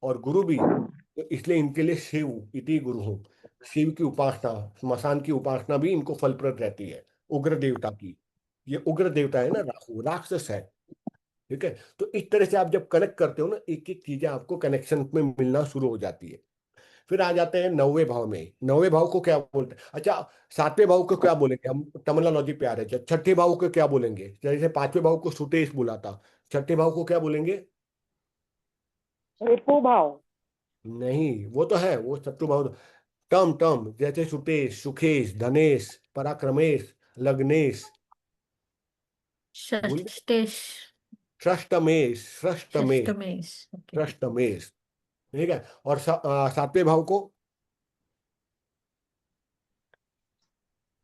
और गुरु भी, तो इसलिए इनके लिए शिव इति गुरु हूँ, शिव की उपासना, स्मशान की उपासना भी इनको फलप्रद रहती है, उग्र देवता की। ये उग्र देवता है ना, राहु राक्षस है। ठीक है, तो इस तरह से आप जब कनेक्ट करते हो ना, एक एक चीजें आपको कनेक्शन में मिलना शुरू हो जाती है। फिर आ जाते हैं 9वें भाव में, 9वें भाव को क्या बोलते हैं, अच्छा 7वें भाव को क्या बोलेंगे, हम टर्मिनोलॉजी पे आ रहे हैं, 6ठे भाव को क्या बोलेंगे, जैसे 5वें भाव को सुतेश बोला था, 6ठे भाव को क्या बोलेंगे? रिपु भाव। नहीं वो तो है, वो शत्रुभाव, टर्म टर्म, जैसे सुतेश, सुखेश, धनेश, पराक्रमेश, लग्नेश, भूल गए? षष्टेश। षष्टमेश, षष्टमेश, षष्टमेश। ओके। षष्टमेश। ठीक है, और 7वें भाव को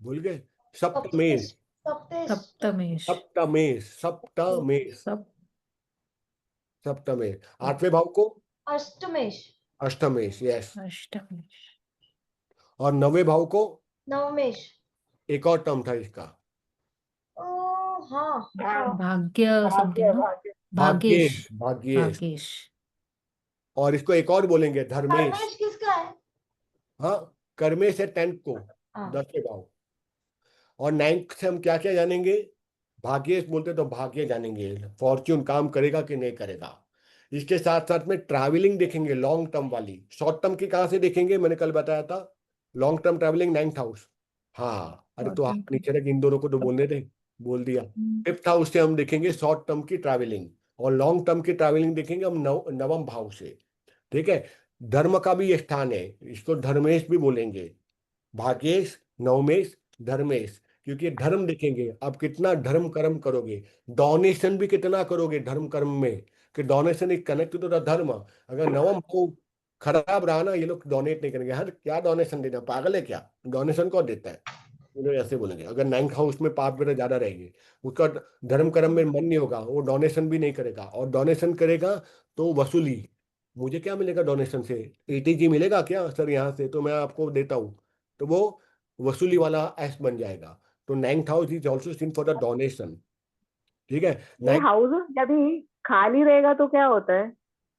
भूल गए, सप्तेश, सप्तमेश, सप्तेश, सप्तमेश। सप्तमेश, सप्तमेश, सप्तेश, सप सप्तमेश। 8वें भाव को अष्टमेश, अष्टमेश, यस। अष्टमेश। और 9वें भाव को नवमेश, एक और टर्म था इसका, हाँ हाँ। भाग्य समथिंग भाग्य ना, भाग्य भाग्येश। भाग्येश, भाग्येश। भाग्येश। और इसको एक और बोलेंगे, धर्मेश। कर्मेश किसका है? हाँ, कर्मेश है 10th को, हाँ। 10वें भाव। और 9th से हम क्या क्या जानेंगे? भाग्येश बोलते तो भाग्य जानेंगे, फॉर्च्यून काम करेगा कि नहीं करेगा। इसके साथ साथ में ट्रैवलिंग देखेंगे, लॉन्ग टर्म वाली। शॉर्ट टर्म की कहाँ से देखेंगे, मैंने कल बताया था। Long term travelling 9th house. हाँ, अरे तो फोर्टीन हाथ टू। नीचे रख, इन दोनों को तो बोलने दे, बोल दिया। 5th हाउस से हम देखेंगे शॉर्ट टर्म की ट्रैवलिंग, और लॉन्ग टर्म की ट्रैवलिंग देखेंगे हम नवम भाव से। ठीक है। धर्म का भी ये स्थान है, इसको धर्मेश भी बोलेंगे। भाग्येश, नवमेश, धर्मेश। क्योंकि धर्म देखेंगे आप कितना धर्म कर्म करोगे, डोनेशन भी कितना करोगे धर्म कर्म में, कि donation is connect to the dharma. अगर नवम को खराब रहा ना, ये लोग डोनेट नहीं करेंगे। हर क्या डोनेशन देना, पागल है क्या, डोनेशन कौन देता है? ये लोग ऐसे बोलेंगे। अगर 9th हाउस में पाप ग्रह ज्यादा रहेंगे, उसका धर्म कर्म में मन नहीं होगा, वो डोनेशन भी नहीं करेगा। और डोनेशन करेगा तो वसूली, मुझे क्या मिलेगा डोनेशन से? एटीजी मिलेगा क्या सर यहाँ से, तो मैं आपको देता हूँ, तो वो वसूली वाला एस बन जाएगा। तो 9th house is also seen for the donation. ठीक है। ये 9th हाउस जब ही खाली रहेगा तो क्या होता है?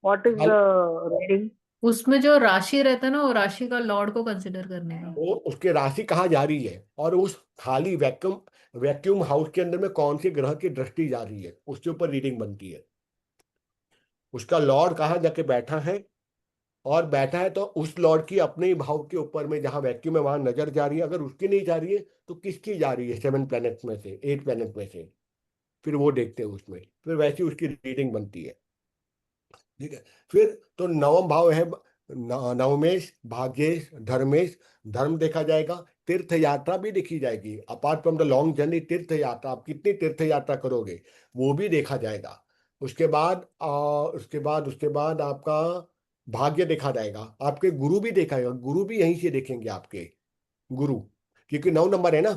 What is the reading? उसमें जो राशि रहता है ना, वो राशि का लॉर्ड को कंसिडर करने का। वो उसके राशि कहाँ जा रही है, और उस खाली वैक्यूम वैक्यूम हाउस के अंदर में कौन से ग्रह की दृष्टि जा रही है, उसके ऊपर रीडिंग बनती है। उसका लॉर्ड कहाँ जाके बैठा है, और बैठा है तो उस लॉर्ड की अपने ही भाव के ऊपर में जहां वैक्यूम है वहां नजर जा रही है। अगर उसकी नहीं जा रही है तो किसकी जा रही है, 7 प्लैनेट में से, 8 प्लैनेट में से, फिर वो देखते हैं उसमें, फिर वैसी उसकी रीडिंग बनती है। ठीक है। फिर तो नवम भाव है नवमेश, भाग्येश, धर्मेश। धर्म देखा जाएगा, तीर्थ यात्रा भी देखी जाएगी। Apart from the long journey, तीर्थ यात्रा, आप कितनी तीर्थ यात्रा करोगे वो भी देखा जाएगा। उसके बाद आपका भाग्य देखा जाएगा, आपके गुरु भी देखा जाएगा। गुरु भी यहीं से देखेंगे आपके गुरु, क्योंकि 9 नंबर है ना,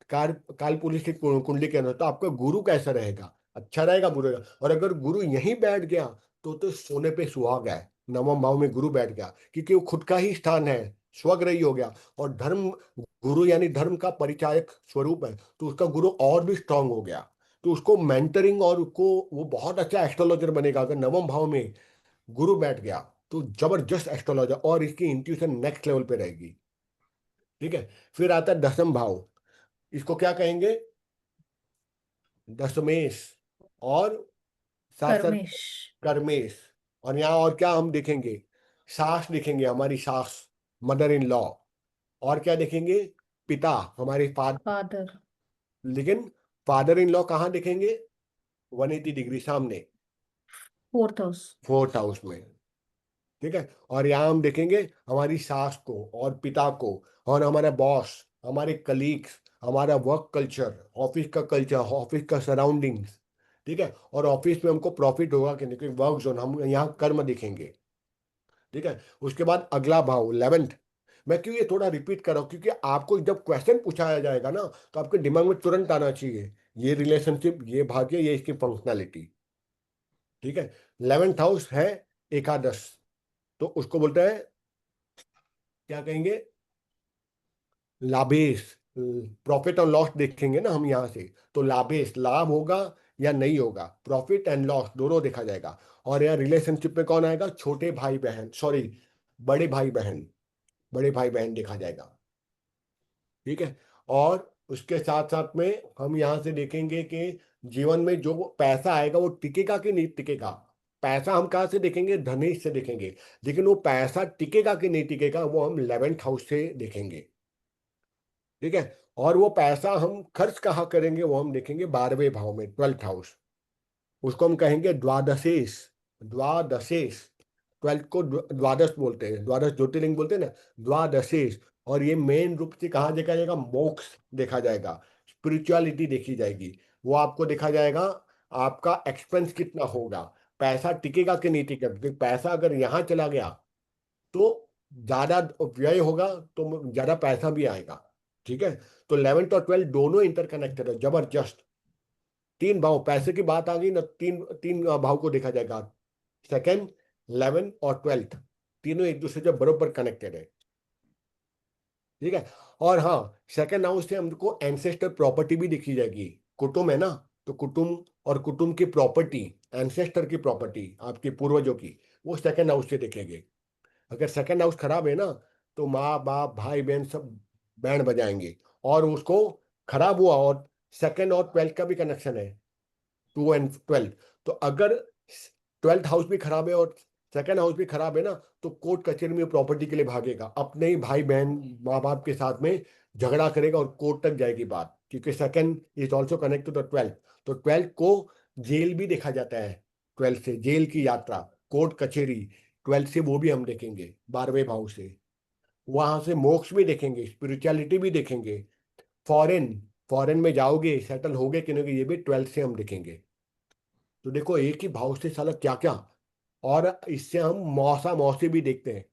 कार काल पुलिस की कुंडली के अंदर। तो आपका गुरु कैसा रहेगा, अच्छा रहेगा बुरा रहेगा? और अगर गुरु यहीं बैठ गया तो सोने पे सुहागा है। नवम भाव में गुरु बैठ गया, क्योंकि वो खुद का ही स्थान है, स्वग्रही हो गया। और धर्म, गुरु यानी धर्म का परिचायक स्वरूप है, तो उसका गुरु और भी स्ट्रांग हो गया। तो उसको मेंटरिंग, और उसको वो बहुत अच्छा एस्ट्रोलॉजर बनेगा। अगर नवम भाव में गुरु बैठ गया तो जबरदस्त एस्ट्रोलॉजर, और इसकी इंट्यूशन नेक्स्ट लेवल पे रहेगी। ठीक है। फिर आता है 10th भाव, इसको क्या कहेंगे? दशमेश, और साथ साथ कर्मेश। कर्मेश। और यहाँ और क्या हम देखेंगे? सास देखेंगे, हमारी सास, मदर इन लॉ। और क्या देखेंगे? पिता, हमारे फादर। फादर। लेकिन फादर इन लॉ कहाँ देखेंगे? 180 डिग्री सामने, फोर्थ हाउस। 4th हाउस में। ठीक है। और यहाँ हम देखेंगे हमारी सास को, और पिता को, और हमारा बॉस, हमारे कलीग्स, हमारा वर्क कल्चर, ऑफिस का कल्चर, ऑफिस का सराउंडिंग्स। ठीक है। और ऑफिस में हमको प्रॉफिट होगा कि नहीं, क्योंकि वर्क जोन, हम यहाँ कर्म दिखेंगे। ठीक है। उसके बाद अगला भाव 11th। मैं क्यों ये थोड़ा रिपीट कर रहा हूँ, क्योंकि आपको जब क्वेश्चन पूछाया जाएगा ना, तो आपके दिमाग में तुरंत आना चाहिए ये रिलेशनशिप, ये भाग्य, ये इसकी फंक्शनैलिटी। ठीक है। 11th हाउस है एकादश, तो उसको बोलते हैं, क्या कहेंगे? लाभेश। प्रॉफिट और लॉस देखेंगे ना हम यहाँ से, तो लाभेश, लाभ होगा या नहीं होगा, प्रॉफिट एंड लॉस दोनों देखा जाएगा। और यहाँ रिलेशनशिप में कौन आएगा? छोटे भाई बहन, सॉरी, बड़े भाई बहन, बड़े भाई बहन देखा जाएगा। ठीक है। और उसके साथ साथ में हम यहाँ से देखेंगे कि जीवन में जो पैसा आएगा वो टिकेगा कि नहीं टिकेगा। पैसा हम कहाँ से देखेंगे? धनेश से देखेंगे। लेकिन वो पैसा टिकेगा कि नहीं टिकेगा, वो हम 11th हाउस से देखेंगे। ठीक है। और वो पैसा हम खर्च कहाँ करेंगे वो हम देखेंगे 12वें भाव में, 12th हाउस। उसको हम कहेंगे द्वादशेश। द्वादशेश, 12th को द्वादश बोलते हैं, द्वादश ज्योतिर्लिंग बोलते हैं ना, द्वादशेश। और ये मेन रूप से कहाँ देखा जाएगा? मोक्ष देखा जाएगा, स्पिरिचुअलिटी देखी जाएगी। वो आपको देखा जाएगा, आपका एक्सपेंस कितना होगा, पैसा टिकेगा कि नहीं टिकेगा। क्योंकि पैसा अगर यहाँ चला गया तो ज्यादा व्यय होगा, तो ज्यादा पैसा भी आएगा। ठीक है। तो 11th और 12th दोनों इंटरकनेक्टेड है, जबरदस्त। 3 भाव, पैसे की बात आ गई ना, तीन तीन भाव को देखा जाएगा। सेकेंड, 11 और 12th, तीनों एक दूसरे से बरोबर कनेक्टेड है। ठीक है। और हाँ, सेकेंड हाउस से हमको एंसेस्टर प्रॉपर्टी भी देखी जाएगी। कुटुंब है ना, तो कुटुंब और कुटुंब की प्रॉपर्टी, एंसेस्टर की प्रॉपर्टी, आपके पूर्वजों की, वो सेकंड हाउस से देखेंगे। अगर सेकंड हाउस खराब है ना, तो माँ बाप भाई बहन सब बैंड बजाएंगे। और उसको खराब हुआ, और सेकंड और 12 का भी कनेक्शन है, 2 और 12। तो अगर 12th हाउस भी खराब है और सेकंड हाउस भी खराब है ना, तो कोर्ट कचहरी में प्रॉपर्टी के लिए भागेगा, अपने ही भाई बहन माँ बाप के साथ में झगड़ा करेगा और कोर्ट तक जाएगी बात, क्योंकि second is also connect to the 12th। तो 12th को जेल भी देखा जाता है, 12th से जेल की यात्रा, कोर्ट कचहरी, 12th से वो भी हम देखेंगे, 12वें भाव से। वहां से मोक्ष भी देखेंगे, स्पिरिचुअलिटी भी देखेंगे, फॉरेन फॉरेन में जाओगे सेटल होगे कि नहीं, ये भी 12th से हम देखेंगे। तो देखो एक ही भाव से साला क्या क्या। और इससे हम मौसा मौसी भी देखते हैं,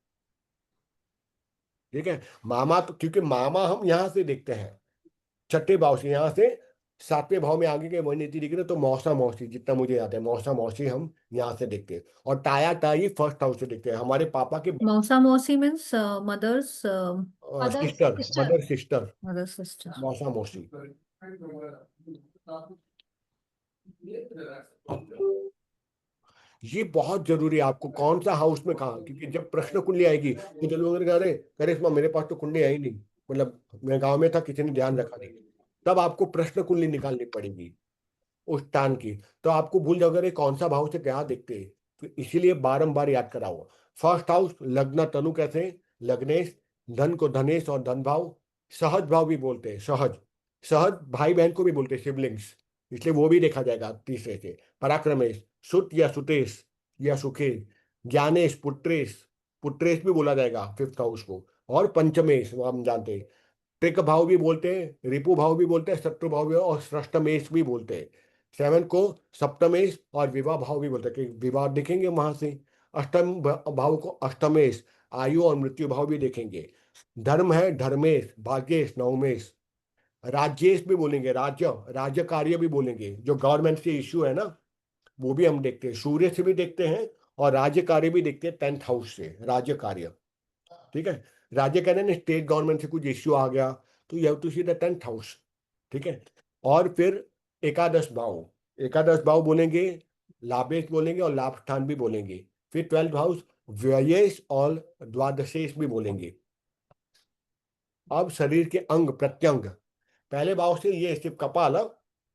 ठीक है। मामा तो क्योंकि मामा हम यहाँ से देखते हैं, छठे भाव से, यहाँ से 7वें भाव में आगे के वही नीति दिख रहे, तो मौसा मौसी, जितना मुझे याद है मौसा मौसी हम यहाँ से देखते हैं। और ताया ताई फर्स्ट हाउस से देखते हैं, हमारे पापा के मौसा मौसी means mothers Mother's sister, sister. Mother sister, mother sister. मौसा मौसी। ये बहुत जरूरी है, आपको कौन सा हाउस में कहा, क्योंकि जब प्रश्न कुंडली आएगी तो जो लोग कह रहे करिश्मा मेरे पास तो कुंडली आई नहीं, मतलब मैं गांव में था किसी ने ध्यान रखा नहीं, तब आपको प्रश्न कुंडली निकालनी पड़ेगी उस टान की। तो आपको भूल जाओगे अरे कौन सा भाव से क्या देखते हैं, तो इसीलिए बारंबार याद कराओ। फर्स्ट हाउस लग्न तनु कहते हैं, लग्नेश, धन को धनेश और धन भाव, सहज भाव भी बोलते हैं, सहज, सहज भाई बहन को भी बोलते हैं, सिबलिंग्स, इसलिए वो भी देखा जाएगा तीसरे से। पराक्रमेश, सुत या सुतेश या सुखेश, ज्ञानेश, पुत्रेश, पुत्रेश भी बोला जाएगा 5th हाउस को। और पंचमेश वो हम जानते हैं, त्रिक भाव भी बोलते हैं, रिपु भाव भी बोलते हैं, शत्रु भाव भी, और षष्टमेश भी बोलते हैं। 7 को सप्तमेश और विवाह भाव भी बोलते हैं, कि विवाह देखेंगे वहां से। अष्टम भाव को अष्टमेश, आयु और मृत्यु भाव भी देखेंगे। धर्म है धर्मेश, भाग्येश, नवमेश, राज्येश भी बोलेंगे, राज्य, राज्य कार्य भी बोलेंगे, जो गवर्नमेंट से इश्यू है ना, वो भी हम देखते हैं, सूर्य से भी देखते हैं। और राज्य कार्य भी देखते हैं 10th हाउस से, राज्य कार्य, ठीक है। राज्य कार्य ने स्टेट गवर्नमेंट से कुछ इश्यू आ गया, तो you have to see the 10th house, ठीक है। और फिर एकादश भाव, एकादश भाव बोलेंगे, लाभेश बोलेंगे और लाभ स्थान भी बोलेंगे। फिर 12th हाउस व्ययेश और द्वादशेश भी बोलेंगे। अब शरीर के अंग प्रत्यंग, पहले भाव से ये सिर्फ कपाल,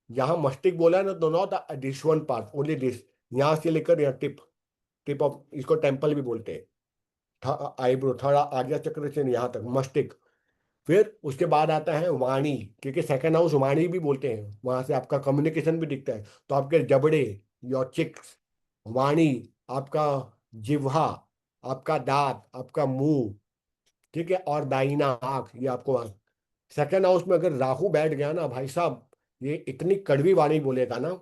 यहाँ मस्तिष्क बोला है ना, तो not this one part, only this, यहाँ से लेकर यहाँ टिप, टिप ऑफ, इसको टेम्पल भी बोलते हैं, आईब्रो, थोड़ा आज्ञा चक्र से यहाँ तक मस्तिष्क। फिर उसके बाद आता है वाणी, क्योंकि सेकंड हाउस वाणी भी बोलते हैं, वहां से आपका कम्युनिकेशन भी दिखता है। तो आपके जबड़े, योर चिक्स, वाणी, आपका जिह्वा, आपका दांत, आपका मुंह, ठीक है, और दाहिना आंख, ये आपको। सेकंड हाउस में अगर राहु बैठ गया ना भाई साहब, ये इतनी कड़वी वाणी बोलेगा ना,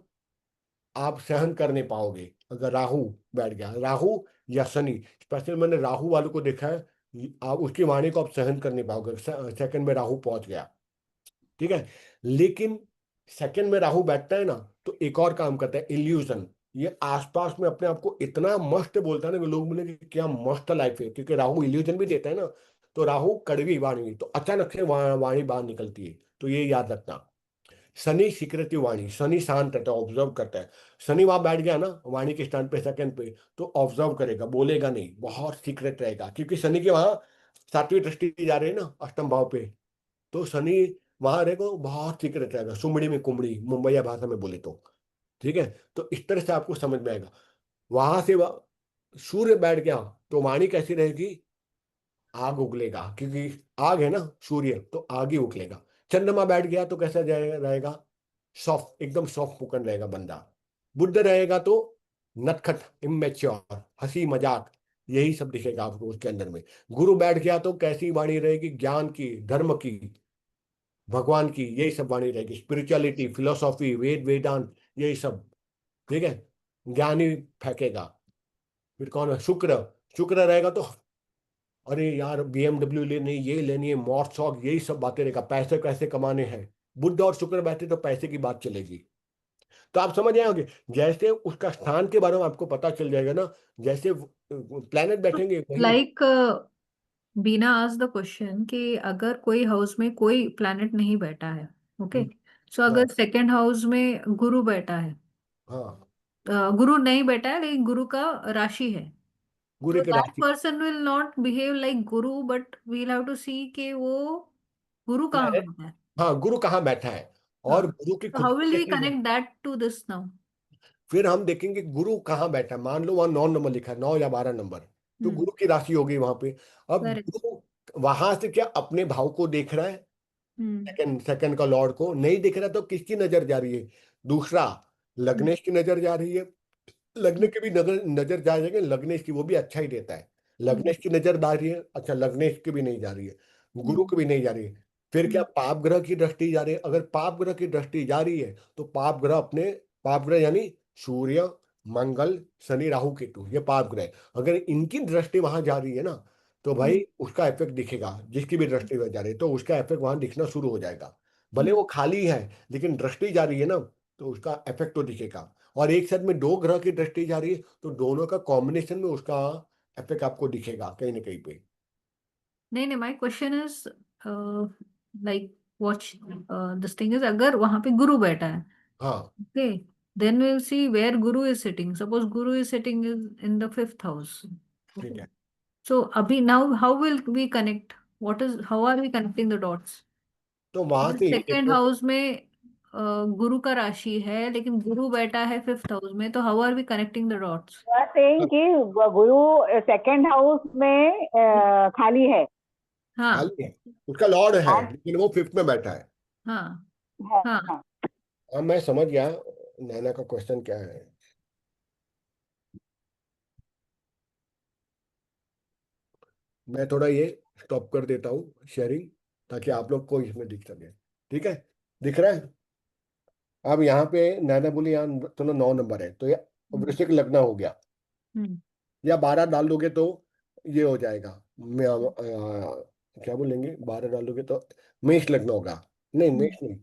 आप सहन कर नहीं पाओगे। अगर राहु बैठ गया, राहु या शनि, स्पेशल मैंने राहु वालों को देखा है, आप उसकी वाणी को आप सहन कर नहीं पाओगे, सेकंड में राहु पहुंच गया, ठीक है। लेकिन सेकंड में राहु बैठता है ना, तो एक और काम करता है, इल्यूजन। ये आसपास में अपने आप को इतना मस्त बोलता है ना कि लोग बोले कि क्या मस्त लाइफ है, क्योंकि राहु इल्यूजन भी देता है ना। तो राहु कड़वी वाणी, तो अचानक से वाणी बाहर निकलती है, तो ये याद रखना। शनि स्वीकृति वाणी, शनि शांत रहता है, ऑब्जर्व करता है। शनि वहां बैठ गया ना वाणी के स्थान पे, सेकंड पे, तो ऑब्जर्व करेगा, बोलेगा नहीं, बहुत सीक्रेट रहेगा, क्योंकि शनि के वहां 7वीं दृष्टि जा रही है ना अष्टम भाव पे। तो शनि वहां रहेगा, बहुत सीक्रेट रहेगा, सुमड़ी में कुमड़ी, मुंबई भाषा में बोले तो, ठीक है। तो इस तरह से आपको समझ में आएगा। वहां से सूर्य बैठ गया तो वाणी कैसी रहेगी, आग उगलेगा, क्योंकि आग है ना सूर्य, तो आग ही उगलेगा। चंद्रमा बैठ गया तो कैसा रहेगा, सॉफ्ट, एकदम सॉफ्ट स्पोकन रहेगा बंदा। बुद्ध रहेगा तो नटखट, इमेच्योर, हंसी मजाक, यही सब दिखेगा आपको उसके अंदर में। गुरु बैठ गया तो कैसी वाणी रहेगी, ज्ञान की, धर्म की, भगवान की, यही सब वाणी रहेगी, स्पिरिचुअलिटी, फिलोसॉफी, वेद वेदांत, यही सब, ठीक है। ज्ञानी फेंकेगा। फिर कौन है, शुक्र, शुक्र रहेगा तो अरे यार BMW लेनी, ये लेनी है, मॉर्सॉग, यही सब बातें रहेगा, पैसे कैसे कमाने हैं। बुध और शुक्र बैठे तो पैसे की बात चलेगी। तो आप समझ जाओगे, जैसे उसका स्थान के बारे में आपको पता चल जाएगा ना, जैसे प्लेनेट बैठेंगे वही। Like Beena asked the question कि अगर कोई हाउस में कोई प्लैनेट नहीं बैठा है, ओके, सो हाँ अगर सेकंड हाउस में गुरु बैठा है, हाँ, गुरु नहीं बैठा है लेकिन गुरु का राशि है, गुरु तो की दैट राशि person will not behave like Guru, but we'll have to सी कि वो गुरु क्या कहाँ है। बैठा है। हाँ, गुरु कहाँ बैठा है और हाँ, गुरु की तो खुद हाउ विल की वी राशि है। Connect that to this now? फिर हम देखेंगे गुरु कहाँ बैठा है। मान लो वहां 9 नंबर लिखा है, 9 या 12 नंबर, तो हम्म। गुरु की राशि होगी वहां पे। अब करेक्ट। गुरु वहां से क्या अपने भाव को देख रहा है, हम्म। सेकंड सेकंड का लॉर्ड को नहीं दिख रहा, तो किसकी नजर जा रही है? दूसरा, हम्म। लग्नेश की नजर जा रही है। लग्न की भी नजर नजर जा रही है, लग्नेश की, वो भी अच्छा ही देता है। हम्म। लग्नेश की नजर जा रही है, अच्छा लग्नेश की भी नहीं जा रही है, गुरु हम्म। की भी नहीं जा रही है। फिर क्या हम्म। पाप ग्रह की दृष्टि जा रही है? अगर पाप ग्रह की दृष्टि जा रही है तो पाप ग्रह अपने, पाप ग्रह यानी सूर्य, मंगल, शनि, राहु, केतु, ये पाप ग्रह, अगर इनकी दृष्टि वहां जा रही है ना, तो भाई हम्म। उसका इफेक्ट दिखेगा। जिसकी भी दृष्टि वहां जा रही है तो उसका इफेक्ट वहां दिखना शुरू हो जाएगा। भले हम्म। वो खाली है, लेकिन दृष्टि जा रही है ना, तो उसका इफेक्ट तो दिखेगा। और एक साथ में दो ग्रह की दृष्टि जा रही है तो दोनों का कॉम्बिनेशन में उसका इफेक्ट आपको दिखेगा कहीं ना कहीं पे। नहीं नहीं, my question is like watch this thing is, अगर वहां पे गुरु बैठा है, हाँ okay, then we'll see where guru is sitting. Suppose guru is sitting in the fifth house. ठीक Okay. है। So abhi now how will we connect? How are we connecting the dots? तो वहां अगर से ये सेकेंड देखो, house में गुरु का राशि है लेकिन गुरु बैठा है फिफ्थ हाउस में, तो how are we connecting the dots? Saying कि गुरु सेकंड हाउस में खाली है। हाँ। खाली है, उसका लॉर्ड है And लेकिन वो फिफ्थ में बैठा है। हाँ। हाँ, हाँ। हाँ, हाँ, मैं समझ गया नैना का क्वेश्चन क्या है। मैं थोड़ा ये स्टॉप कर देता हूँ शेयरिंग, ताकि आप लोग को इसमें दिख सके। ठीक है, दिख रहा है। अब यहाँ पे नैना बोली यहाँ चलो 9 नंबर है, तो ये हम्म। वृश्चिक लग्न हो गया। हम्म। या 12 डाल दोगे तो ये हो जाएगा। क्या बोलेंगे, 12 डाल दोगे तो मेष लग्न होगा। नहीं, हम्म। मेष नहीं।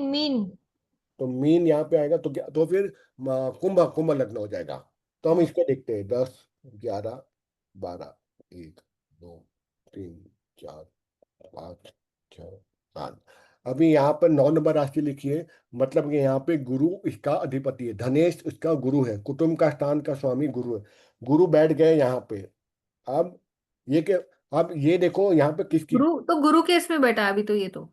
मीन तो मीन यहाँ पे आएगा तो क्या, तो फिर कुंभ कुंभ लग्न हो जाएगा। तो हम हाँ इसको देखते हैं, 10, 11, 12, 1, 2, 3, 4, 5, 6, 7। अभी यहाँ पर 9 नंबर राशि लिखिए। मतलब कि यहाँ पे गुरु इसका अधिपति है, धनेश इसका गुरु है, कुटुंब का स्थान का स्वामी गुरु है। गुरु बैठ गए यहाँ पे। अब ये क्या, अब ये देखो यहाँ पे किसकी, गुरु तो गुरु के इसमें बैठा है अभी, तो ये तो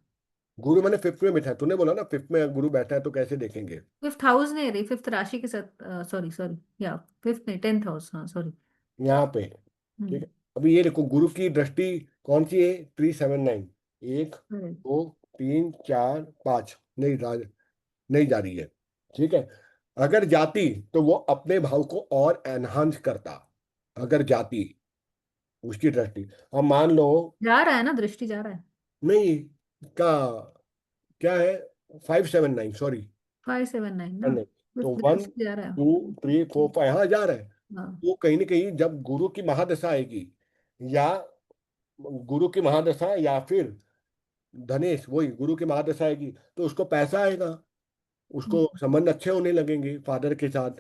गुरु मैंने फिफ्थ में बैठा है, तूने बोला ना फिफ्थ में गुरु बैठा है तो कैसे देखेंगे। फिफ्थ हाउस नहीं रही, फिफ्थ राशि के साथ, सॉरी सॉरी, या फिफ्थ नहीं, टेंथ हाउस, हाँ सॉरी। यहाँ पे ठीक हम्म। है। अभी ये देखो गुरु की दृष्टि कौन सी है, 3, 7, 9, 1, 2, 3, 4, 5, नहीं जा रही है। ठीक है, अगर जाती तो वो अपने भाव को और एनहांस करता। अगर जाती उसकी दृष्टि, अब मान लो, जा रहा है ना, दृष्टि जा रहा है। नहीं का क्या है, 5, 7, 9, सॉरी, 5, 7, 9 ना, नहीं, तो फिफ्थ वन दृष्टि जा रहा है। टू थ्री फोर फाइव हाँ जा रहा है। हाँ। वो कहीं ना कहीं जब गुरु की महादशा आएगी, या गुरु की महादशा, या फिर धनेश, वही गुरु की महादशा आएगी, तो उसको पैसा आएगा, उसको संबंध अच्छे होने लगेंगे फादर के साथ।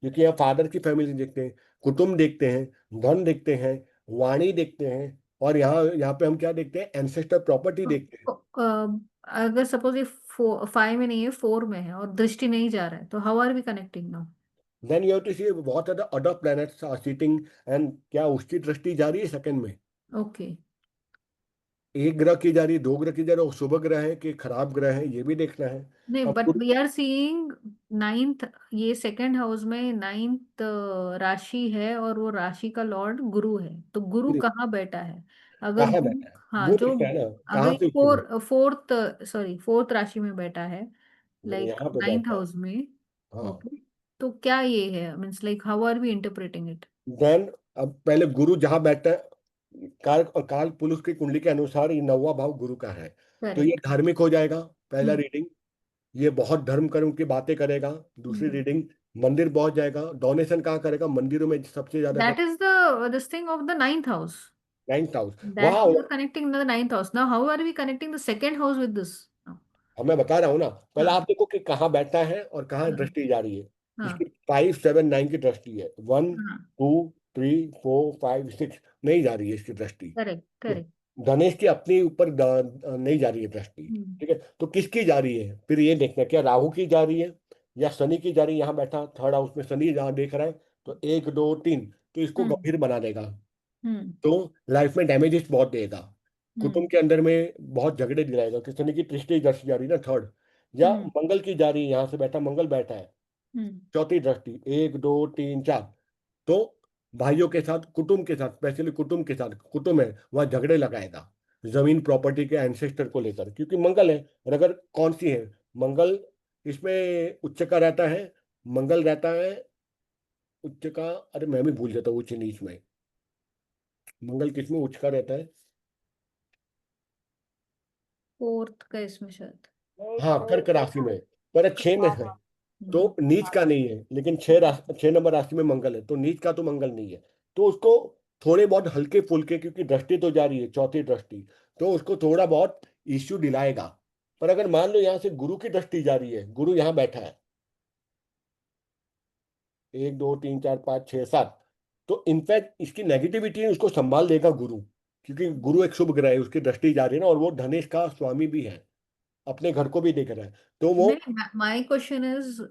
क्योंकि यहाँ फादर की फैमिली देखते हैं, कुटुंब देखते हैं, धन देखते हैं, वाणी देखते हैं, और यहाँ यहाँ पे हम क्या देखते हैं, एंसेस्टर प्रॉपर्टी देखते हैं। तो, अगर सपोज ये 5 में नहीं है, 4 में है और दृष्टि नहीं जा रहा है, तो how are we connecting now? Then you have to see what are the other planets are sitting, and क्या उसकी दृष्टि जा रही है सेकंड में। ओके। एक ग्रह की जा रही है, दो ग्रह की जा रही है, और शुभ ग्रह है कि खराब ग्रह है, ये भी देखना है। नहीं, अब but we are seeing ninth, ये सेकंड हाउस में नाइन्थ राशि है और वो राशि का लॉर्ड गुरु है, तो गुरु कहाँ बैठा है? अगर कहाँ गुरु, बैठा है हाँ, वो जो देखना है ना, कहाँ अगर से उसकी दृष्टि। फोर्थ राशि में बैठा है, लाइक यहाँ पे नाइन्थ बैठा है। हाउस में, हाँ, ओके, तो क्या ये है, means like how are we interpreting it? Then अब पहले गुरु जहां बैठता है, काल और काल पुरुष की कुंडली के अनुसार ये 9वां भाव गुरु का है। तो ये करेक्ट। धार्मिक हो जाएगा, पहला रीडिंग। ये बहुत धर्म कर्म की बातें करेगा। दूसरी रीडिंग, मंदिर पहुंच जाएगा, डोनेशन कहाँ करेगा, मंदिरों में सबसे ज्यादा that is the this thing of the ninth house, 9th house that वहां। we are connecting the ninth house. Now, how are we connecting the second house with this? No. मैं बता रहा हूँ ना, पहले हाँ। आप देखो कि कहाँ बैठा है और कहाँ हाँ। दृष्टि जा रही है। इसकी हाँ। 5, 7, 9 की दृष्टि है, 1, हाँ। 2, 3, 4, 5, 6 नहीं जा रही है इसकी दृष्टि। Correct correct. धनेश की अपने ऊपर नहीं जा रही है दृष्टि। ठीक है, तो किसकी जा रही है फिर ये देखना, क्या राहु की जा रही है या शनि की जा रही है। यहाँ बैठा थर्ड हाउस में शनि जहाँ देख रहा है, तो एक दो तीन, तो इसको हम्म गंभीर बना देगा। हम्म तो लाइफ में डैमेजेस बहुत देगा, कुटुंब हम्म के अंदर में बहुत झगड़े दिलाएगा। कि शनि की दृष्टि दृष्टि जा रही है ना थर्ड, या हम्म मंगल की जा रही है, यहाँ से बैठा मंगल बैठा है, हम्म चौथी दृष्टि एक दो तीन चार। तो भाइयों के साथ, कुटुंब के साथ, स्पेशली कुटुंब के साथ, कुटुंब है वह झगड़े लगाएगा जमीन प्रॉपर्टी के एंसेस्टर को लेकर, क्योंकि मंगल है। और अगर कौन सी है मंगल, इसमें उच्च का रहता है, मंगल रहता है उच्च का, अरे मैं भी भूल जाता हूँ उच्च नीच में। मंगल किस में उच्च का रहता है? फोर्थ का इसमें शायद। हाँ, कर्क राशि में, पर छह में है। हम्म तो नीच का नहीं है, लेकिन छह नंबर राशि में मंगल है, तो नीच का तो मंगल नहीं है। तो उसको थोड़े बहुत हल्के फुल्के, क्योंकि दृष्टि तो जा रही है चौथी दृष्टि, तो उसको थोड़ा बहुत इश्यू दिलाएगा। पर अगर मान लो यहाँ से गुरु की दृष्टि जा रही है, गुरु यहाँ बैठा है एक दो तीन चार पाँच छः सात, तो इनफैक्ट इसकी नेगेटिविटी उसको संभाल देगा गुरु, क्योंकि गुरु एक शुभ ग्रह है, उसकी दृष्टि जा रही है ना, और वो धनेश का स्वामी भी है, अपने घर को भी देख रहा है। तो वो नहीं, my question is,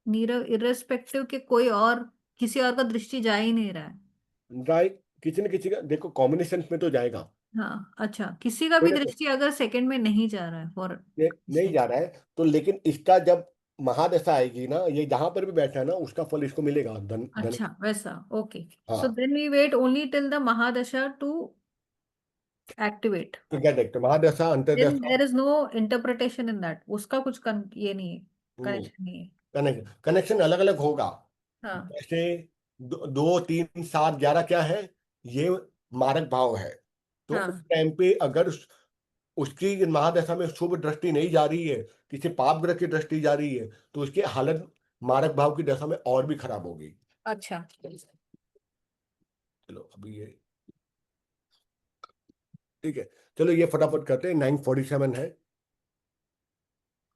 Nirav, irrespective के कोई और, किसी और का दृष्टि जा ही नहीं रहा है। ड्राई, किसी न किसी का देखो कॉम्बिनेशन में तो जाएगा। हाँ, अच्छा, किसी का भी ठीक है, दृष्टि अगर सेकंड में नहीं जा रहा है फॉर नहीं जा इंस्टेंस। रहा है, तो लेकिन इसका जब महादशा आएगी ना, ये जहां पर भी बैठा है ना, उसका फल इसको मिलेगा, धन धन। अच्छा, वैसा, ओके। सो हाँ, then we wait only till the mahadasha to activate. तो क्या देखते हैं महादशा देन अंतर्दशा। There is no interpretation in that, उसका कुछ ये नहीं है, नहीं, कनेक्शन नहीं है। कनेक्शन कनेक्शन अलग अलग होगा। हाँ जैसे दो तीन सात ग्यारह क्या है, ये मारक भाव है। तो उस हाँ। टाइम पे अगर उसकी महादशा में शुभ दृष्टि नहीं जा रही है, किसी पाप ग्रह की दृष्टि जा रही है, तो उसकी हालत मारक भाव की दशा में और भी खराब होगी। अच्छा। चलो अभी ये ठीक है, चलो ये फटाफट करते हैं, 9:47 है।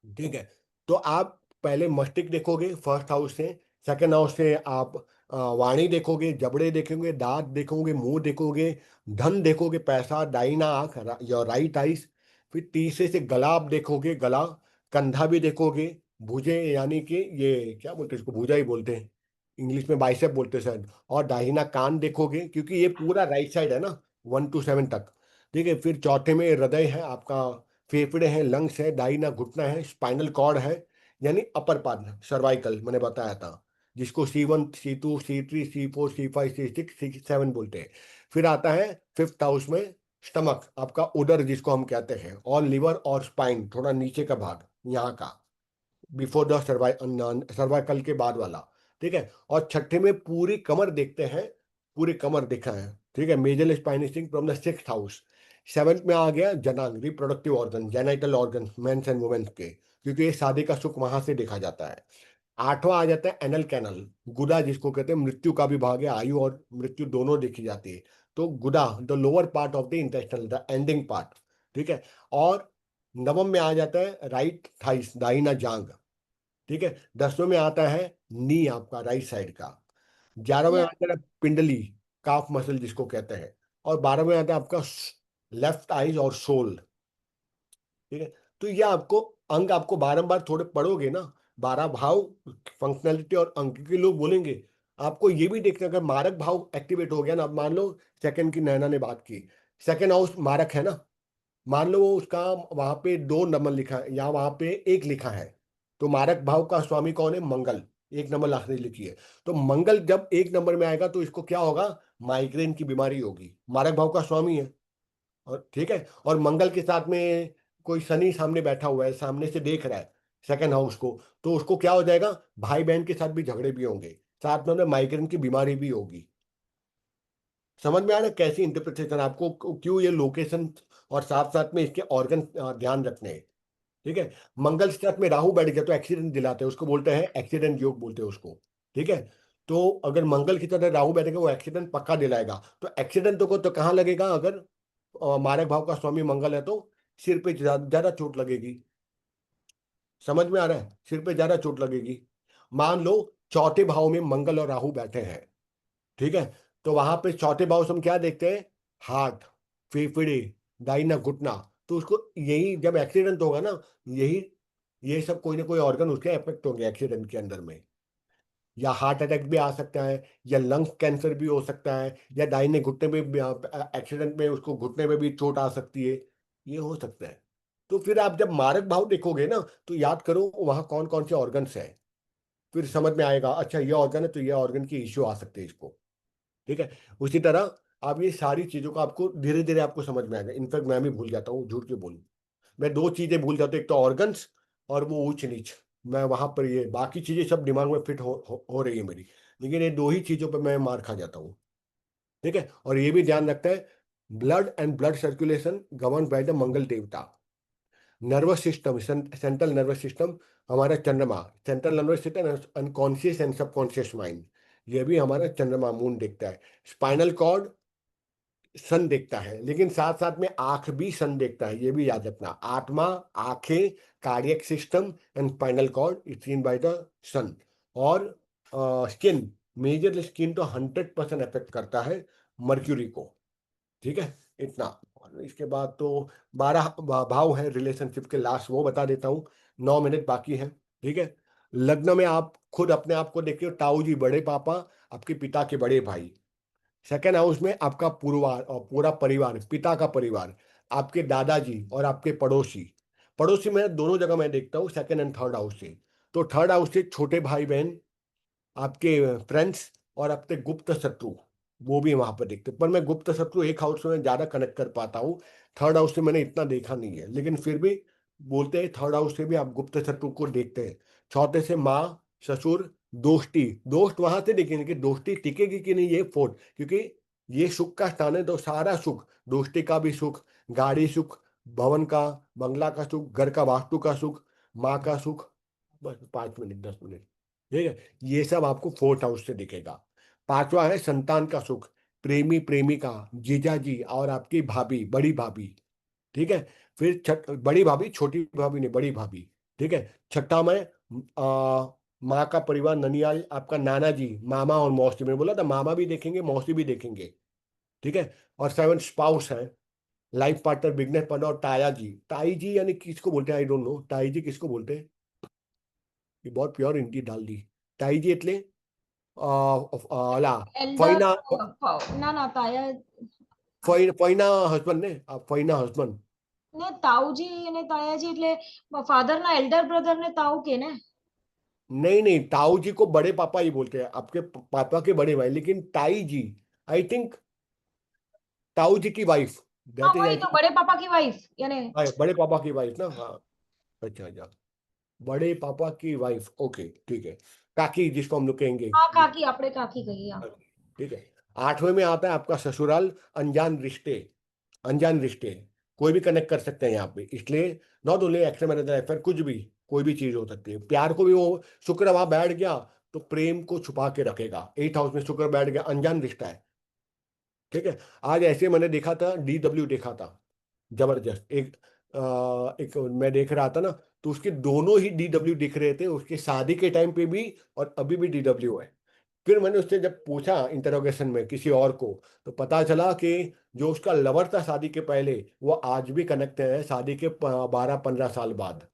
ठीक है, तो आप पहले मस्तिष्क देखोगे फर्स्ट हाउस से, सेकंड हाउस से आप वाणी देखोगे, जबड़े देखेंगे, दांत देखोगे, मुंह देखोगे, धन देखोगे, पैसा, दाहिना आंख, योर राइट आइस। फिर तीसरे से गला आप देखोगे, गला, कंधा भी देखोगे, भुजे यानी कि ये क्या बोलते हैं इसको, भुजा ही बोलते हैं, इंग्लिश में बाइसेप बोलते हैं शायद। और दाहिना कान देखोगे, क्योंकि ये पूरा राइट साइड है ना, 1 to 7 तक। ठीक है, फिर चौथे में हृदय है आपका, फेफड़े हैं, लंग्स है, दाहिना घुटना है, स्पाइनल कॉर्ड है, यानी अपर पार्ट सर्वाइकल मैंने बताया था, जिसको C1 C2 C3 C4 C5 C6 C7 बोलते हैं। फिर आता है फिफ्थ हाउस में स्टमक, आपका उदर जिसको हम कहते हैं, और लिवर और स्पाइन, थोड़ा नीचे का भाग यहाँ का, बिफोर द सर्वाइकल के बाद वाला। ठीक है, और छठे में पूरी कमर देखते हैं, पूरी कमर देखा है। ठीक है, major spanning from the sixth house. Seventh में आ गया जनांग, reproductive organ, genital organ, men's and women's के, क्योंकि ये शादी का सुख वहां से देखा जाता है। आठवां आ जाता है एनल कैनल, गुदा जिसको कहते हैं, मृत्यु का भी भाग है, आयु और मृत्यु दोनों देखी जाती है। तो गुदा, the lower part of the intestinal, the ending part. ठीक है, और नवम में आ जाता है राइट थाइस, दाहिना जांग। ठीक है, 10वें में आता है नी आपका राइट साइड का। 11वें में Yeah. आता है पिंडली, काफ मसल जिसको कहते हैं। और 12वें में आता है आपका लेफ्ट आइज और सोल। ठीक है, तो ये आपको अंग आपको बारंबार थोड़े पढ़ोगे ना, 12 भाव, फंक्शनैलिटी और अंक के लोग बोलेंगे। आपको ये भी देखना, अगर मारक भाव एक्टिवेट हो गया ना, अब मान लो सेकंड की नैना ने बात की, सेकंड हाउस मारक है ना, मान लो वो उसका वहां पे 2 नंबर लिखा है या वहां पे 1 लिखा है, तो मारक भाव का स्वामी कौन है? मंगल, 1 नंबर आखिरी लिखी है। तो मंगल जब 1 नंबर में आएगा, तो इसको क्या होगा? माइग्रेन की बीमारी होगी, मारक भाव का स्वामी है। और ठीक है, और मंगल के साथ में कोई शनि सामने बैठा हुआ है, सामने से देख रहा है सेकंड हाउस को, तो उसको क्या हो जाएगा? भाई बहन के साथ भी झगड़े भी होंगे, साथ में उन्हें माइग्रेन की बीमारी भी होगी। समझ में आ रहा है कैसी इंटरप्रिटेशन आपको, क्यों ये लोकेशन और साथ साथ में इसके ऑर्गन ध्यान रखने हैं। ठीक है, मंगल के साथ में राहु बैठ गया तो एक्सीडेंट दिलाते हैं, उसको बोलते हैं एक्सीडेंट योग बोलते हैं उसको। ठीक है, तो अगर मंगल की तरह राहु बैठेगा, वो एक्सीडेंट पक्का दिलाएगा। तो एक्सीडेंट को तो कहाँ लगेगा? अगर मारक भाव का स्वामी मंगल है, तो सिर पे ज्यादा चोट लगेगी। समझ में आ रहा है, सिर पे ज्यादा चोट लगेगी। मान लो चौथे भाव में मंगल और राहु बैठे हैं, ठीक है, तो वहां पे चौथे भाव से हम क्या देखते हैं? हार्ट, फेफड़े, दाहिना घुटना, तो उसको यही जब एक्सीडेंट होगा ना, यही ये सब कोई ना कोई ऑर्गन उसके अफेक्ट होंगे एक्सीडेंट के अंदर में। या हार्ट अटैक भी आ सकता है, या लंग कैंसर भी हो सकता है, या दाहिने घुटने में एक्सीडेंट में उसको घुटने में भी चोट आ सकती है, ये हो सकता है। तो फिर आप जब मारक भाव देखोगे ना, तो याद करो वहाँ कौन कौन से ऑर्गन्स है, फिर समझ में आएगा अच्छा ये ऑर्गन है तो ये ऑर्गन की इश्यू आ सकते हैं इसको। ठीक है। उसी तरह आप ये सारी चीजों को आपको धीरे धीरे आपको समझ में आएगा। इनफैक्ट मैं भी भूल जाता हूँ, झूठ क्यों बोलूं। मैं दो चीजें भूल जाता हूँ, एक तो ऑर्गन्स और वो ऊंच नीच। मैं वहां पर ये बाकी चीजें सब दिमाग में फिट हो रही है मेरी, लेकिन ये दो ही चीजों पर मैं मार खा जाता हूँ। ठीक है। और ये भी ध्यान रखता है, blood and blood circulation govern by the Mangal देवता। Nervous system, central nervous system, हमारा चंद्रमा, central nervous system, unconscious and subconscious mind, ये भी हमारा चंद्रमा मून देखता है। स्पाइनल कॉर्ड सन देखता है, लेकिन साथ साथ में आंख भी सन देखता है, ये भी याद रखना। आत्मा, आंखें, cardiac system and spinal cord is seen by the sun. और स्किन, मेजर स्किन तो 100% अफेक्ट करता है मर्क्यूरी को। ठीक है, इतना। और इसके बाद तो 12 भाव है रिलेशनशिप के, लास्ट वो बता देता हूँ। 9 मिनट बाकी है। ठीक है। लग्न में आप खुद अपने आप को देखिए, ताऊ जी बड़े पापा, आपके पिता के बड़े भाई। सेकेंड हाउस में आपका पूर्वार और पूरा परिवार, पिता का परिवार, आपके दादाजी और आपके पड़ोसी। पड़ोसी में दोनों जगह मैं देखता हूँ, सेकेंड एंड थर्ड हाउस से। तो थर्ड हाउस से छोटे भाई बहन, आपके फ्रेंड्स और आपके गुप्त शत्रु, वो भी वहां पर देखते हैं। पर मैं गुप्त शत्रु एक हाउस में ज्यादा कनेक्ट कर पाता हूँ, थर्ड हाउस से मैंने इतना देखा नहीं है, लेकिन फिर भी बोलते हैं थर्ड हाउस से भी आप गुप्त शत्रु को देखते हैं। चौथे से माँ, ससुर, दोस्ती। दोस्त वहां से देखेंगे कि दोस्ती टिकेगी कि नहीं, ये फोर्थ, क्योंकि ये सुख का स्थान है, तो सारा सुख, दोस्ती का भी सुख, गाड़ी सुख, भवन का, बंगला का सुख, घर का वास्तु का सुख, माँ का सुख। बस 5 मिनट 10 मिनट। ठीक है। ये सब आपको फोर्थ हाउस से दिखेगा। पांचवा है संतान का सुख, प्रेमी प्रेमिका, जीजाजी और आपकी भाभी, बड़ी भाभी। ठीक है। फिर बड़ी भाभी, छोटी भाभी नहीं, बड़ी भाभी। ठीक है। छठा में माँ का परिवार, ननियाल, आपका नाना जी, मामा और मौसी। मैंने बोला था मामा भी देखेंगे, मौसी भी देखेंगे। ठीक है। और 7 स्पाउस है, लाइफ पार्टनर, बिजनेस पार्टनर और ताया जी। ताई जी यानी किसको बोलते हैं, आई डोंट नो ताई जी किसको बोलते हैं। ये बहुत प्योर हिंदी डाल दी। ताई जी એટલે અલા Elder, ફઈના, ના ના તાયા ફઈના હસબન્ડ ને, ફઈના હસબન્ડ। ને તાऊजी અને તાયાજી એટલે ફાધર ના એલ્ડર બ્રધર ને તાऊ કે ને. नहीं नहीं, ताऊ जी को बड़े पापा ही बोलते हैं, आपके पापा के बड़े भाई। लेकिन ताई जी, आई थिंक ताऊ जी की वाइफ, हाँ दैट इज वही आई तो थिंक। बड़े पापा की वाइफ यानी. बड़े पापा की वाइफ ना, हाँ। अच्छा अच्छा, बड़े पापा की वाइफ, ओके ठीक है। काकी जिसको हम लोग कहेंगे। हाँ काकी આપણે કાકી કહીએ. ठीक है। आठवें में आता है आपका ससुराल, अनजान रिश्ते। अनजान रिश्ते कोई भी कनेक्ट कर सकते हैं यहाँ पे, इसलिए not only X marries affair, कुछ भी, कोई भी चीज हो सकती है। प्यार को भी वो शुक्र वहां बैठ गया तो प्रेम को छुपा के रखेगा। 8 हाउस में शुक्र बैठ गया, अनजान रिश्ता है। ठीक है। आज ऐसे मैंने देखा था, DW देखा था, जबरदस्त। एक मैं देख रहा था ना, तो उसके दोनों ही DW दिख रहे थे, उसके शादी के टाइम पे भी और अभी भी DW है। फिर मैंने उससे जब पूछा इंटरोगेशन में किसी और को, तो पता चला कि जो उसका लवर था शादी के पहले, वो आज भी कनेक्ट है शादी के 12-15 साल बाद।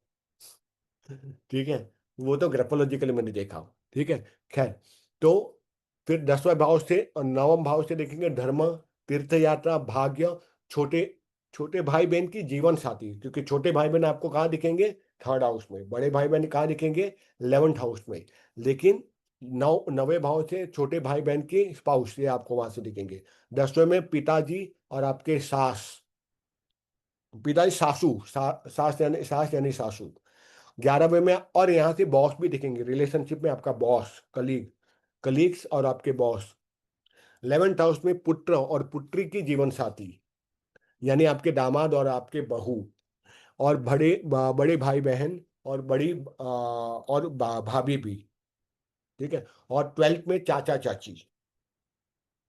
ठीक है। वो तो ग्राफोलॉजिकली मैंने देखा। ठीक है। खैर, तो फिर 10वें भाव से और 9वें भाव से देखेंगे धर्म, तीर्थ यात्रा, भाग्य, छोटे छोटे भाई बहन की जीवन साथी, क्योंकि छोटे भाई बहन आपको कहाँ दिखेंगे, थर्ड हाउस में। बड़े भाई बहन कहाँ दिखेंगे, 11th हाउस में। लेकिन 9वें भाव से छोटे भाई बहन के स्पाउस, ये आपको वहां से दिखेंगे। 10वें में पिताजी और आपके सास, पिताजी सासू, सास यानी सासू। 11वें में, और यहाँ से बॉस भी दिखेंगे, रिलेशनशिप में आपका बॉस, कलीग्स और आपके बॉस। 11th हाउस में पुत्र और पुत्री की जीवन साथी, यानी आपके दामाद और आपके बहू, और बड़े भाई बहन, और भाभी भी। ठीक है। और 12th में चाचा चाची,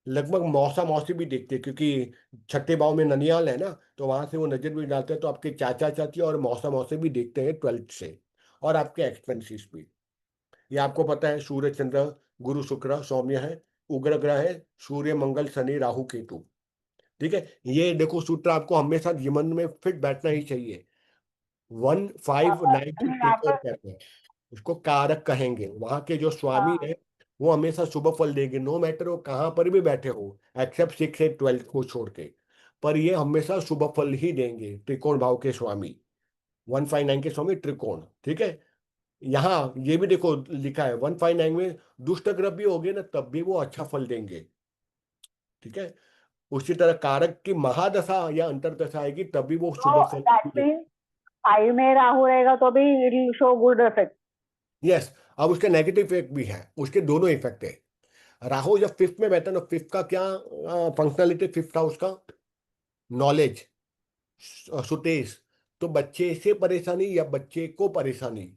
लगभग मौसा मौसी भी देखते हैं, क्योंकि छठे भाव में ननियाल है ना, तो वहां से वो नजर भी डालते हैं, तो आपके चाचा चाची और मौसा मौसी भी देखते हैं 12th से। और आपके एक्सपेंसिस भी। ये आपको पता है, सूर्य चंद्र गुरु शुक्र सौम्य है, उग्र ग्रह है सूर्य मंगल शनि राहु केतु। ठीक है, ये देखो सूत्र आपको हमेशा जीवन में फिट बैठना ही चाहिए। 159 की त्रिकोण वापस कहते हैं, उसको कारक कहेंगे। वहां के जो स्वामी हाँ है वो हमेशा शुभ फल देंगे, नो मैटर वो कहाँ पर भी बैठे हो, एक्सेप्ट 6 से 12 को छोड़ के। पर ये हमेशा शुभ फल ही देंगे, त्रिकोण भाव के स्वामी, 159 के स्वामी त्रिकोण। ठीक है, यहाँ ये भी देखो लिखा है 159 में दुष्ट ग्रह भी होंगे ना तब भी वो अच्छा फल देंगे। ठीक है, उसी तरह कारक की महादशा या अंतरदशा आएगी तब भी वो तो शुभ फल दैट देंगे। मीन्स 5 में राहु रहेगा तो भी it will show good effect. Yes, अब उसके नेगेटिव इफेक्ट भी है, उसके दोनों इफेक्ट है। राहु जब फिफ्थ में बैठा ना, फिफ्थ का क्या फंक्शनलिटी, फिफ्थ हाउस का नॉलेज, सुतेज, तो बच्चे से परेशानी या बच्चे को परेशानी,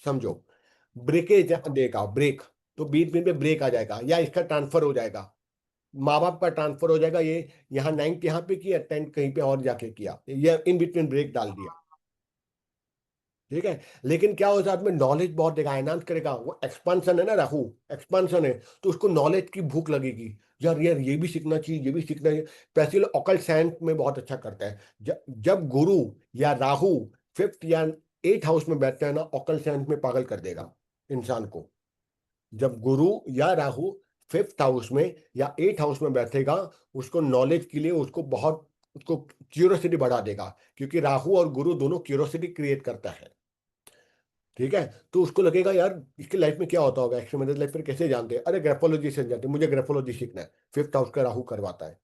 समझो, ब्रेकेज देगा, ब्रेक, तो बीच बीच में ब्रेक आ जाएगा या इसका ट्रांसफर हो जाएगा, माँ बाप का ट्रांसफर हो जाएगा। ये यहाँ 9th यहाँ पे किया, 10th कहीं पे और जाके किया, ये इन बिटवीन ब्रेक डाल दिया। ठीक है, लेकिन क्या हो साथ में नॉलेज बहुत देगा, एनहांस करेगा, वो एक्सपांशन है ना, राहु एक्सपांशन है, तो उसको नॉलेज की भूख लगेगी। यार यार ये भी सीखना चाहिए, ये भी सीखना चाहिए। स्पेशली ऑकल्ट साइंस में बहुत अच्छा करता है। जब गुरु या राहु फिफ्थ या 8th हाउस में बैठते हैं ना, ऑकल्ट साइंस में पागल कर देगा इंसान को। जब गुरु या राहु फिफ्थ हाउस में या 8th हाउस में बैठेगा, उसको नॉलेज के लिए उसको बहुत, उसको क्यूरियोसिटी बढ़ा देगा, क्योंकि राहु और गुरु दोनों क्यूरियोसिटी क्रिएट करता है। ठीक है, तो उसको लगेगा यार इसकी लाइफ में क्या होता होगा, एक्चुअली मेरे लाइफ में कैसे जानते हैं, अरे ग्राफोलॉजी से जानते हैं, मुझे ग्राफोलॉजी सीखना है। फिफ्थ हाउस का राहु करवाता है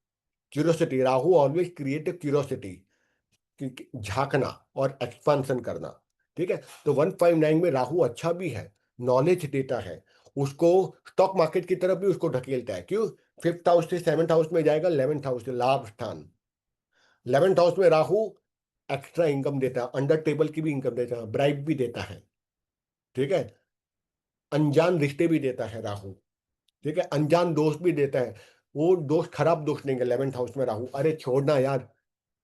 curiosity, Rahu always create curiosity, झांकना और एक्सपांसन करना। ठीक है, तो 159 में राहु अच्छा भी है, नॉलेज देता है, उसको स्टॉक मार्केट की तरफ भी उसको ढकेलता है। क्यों? फिफ्थ हाउस से 7th हाउस में जाएगा, 11th हाउस से लाभ स्थान, 11th हाउस में राहु एक्स्ट्रा इनकम देता है, अंडर टेबल की भी इनकम देता है, ब्राइब भी देता है। ठीक है, अनजान रिश्ते भी देता है राहु। ठीक है, अनजान दोस्त भी देता है, वो दोस्त खराब दोस्त नहीं है। 11th हाउस में राहु, अरे छोड़ना यार,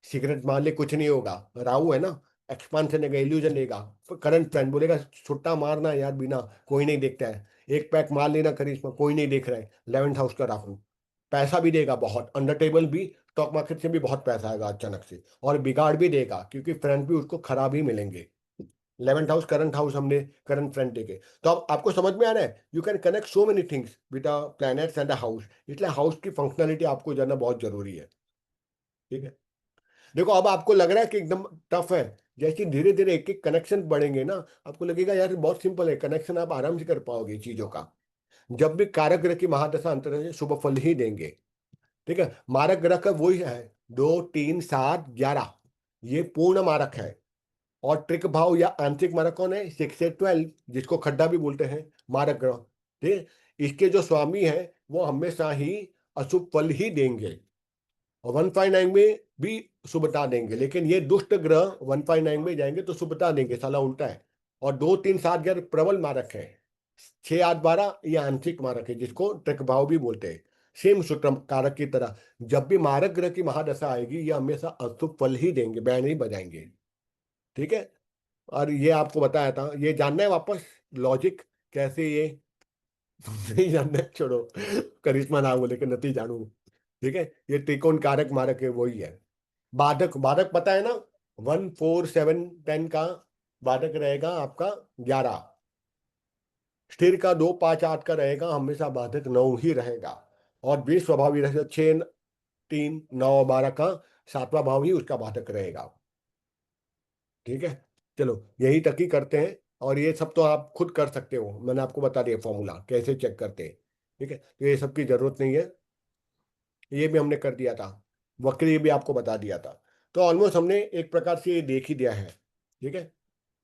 सिगरेट मार ले कुछ नहीं होगा, राहु है ना, एक्सपांशन देगा, इल्यूजन देगा। करंट फ्रेंड बोलेगा छुट्टा मारना यार, बिना कोई नहीं देखता है, एक पैक मार लेना करिश्मा, कोई नहीं देख रहा है। 11th हाउस का राहु पैसा भी देगा बहुत, अंडर टेबल भी, स्टॉक मार्केट से भी बहुत पैसा आएगा अचानक से, और बिगाड़ भी देगा क्योंकि फ्रेंड भी उसको खराब ही मिलेंगे। 11th हाउस करंट हाउस हमने करंट फ्रेंड देखे, तो अब आपको समझ में आ रहा है, you can connect so many things with the planets and the house, इसलिए हाउस की फंक्शनलिटी आपको जानना बहुत जरूरी है। ठीक है, देखो अब आपको लग रहा है कि एकदम टफ है, जैसे धीरे धीरे एक एक कनेक्शन बढ़ेंगे ना, आपको लगेगा यार बहुत सिंपल है, कनेक्शन आप आराम से कर पाओगे चीजों का। जब भी कारक ग्रह की महादशा अंतर्दशा शुभ फल ही देंगे। ठीक है, मारक ग्रह का वही है, 2 3 7 11, ये पूर्ण मारक है। और ट्रिक भाव या आंतरिक मारक कौन है, 6 से 12, जिसको खड्डा भी बोलते हैं, मारक ग्रह। ठीक है, इसके जो स्वामी है वो हमेशा ही अशुभ फल ही देंगे, और 159 में भी शुभता देंगे, लेकिन ये दुष्ट ग्रह 159 में जाएंगे तो शुभता देंगे, साला उल्टा है। और 2 3 7 11 प्रबल मारक है, 6 8 12 ये आंशिक मारक है, जिसको ट्रिक भाव भी बोलते हैं। सेम सूत्र कारक की तरह, जब भी मारक ग्रह की महादशा आएगी ये हमेशा अशुभ फल ही देंगे, बैंड ही बजाएंगे। ठीक है, और ये आपको बताया था, ये जानना है वापस लॉजिक कैसे ये नहीं जानना है, छोड़ो, करिश्मा ना बोले कि नती जानू। ठीक है, ये त्रिकोण कारक मारक है, वही है। बाधक, बाधक पता है ना, 1 4 7 10 का बाधक रहेगा आपका 11, स्थिर का 2 5 8 का रहेगा, हमेशा बाधक 9 ही रहेगा। और भी स्वभावी रहेगा 6 3 9 12 का 7वां भाव ही उसका बाधक रहेगा। ठीक है, चलो यही तक ही करते हैं, और ये सब तो आप खुद कर सकते हो, मैंने आपको बता दिया फॉर्मूला कैसे चेक करते हैं। ठीक है, तो ये सब की जरूरत नहीं है, ये भी हमने कर दिया था, वक्र भी आपको बता दिया था। तो ऑलमोस्ट हमने एक प्रकार से ये देख ही दिया है। ठीक है,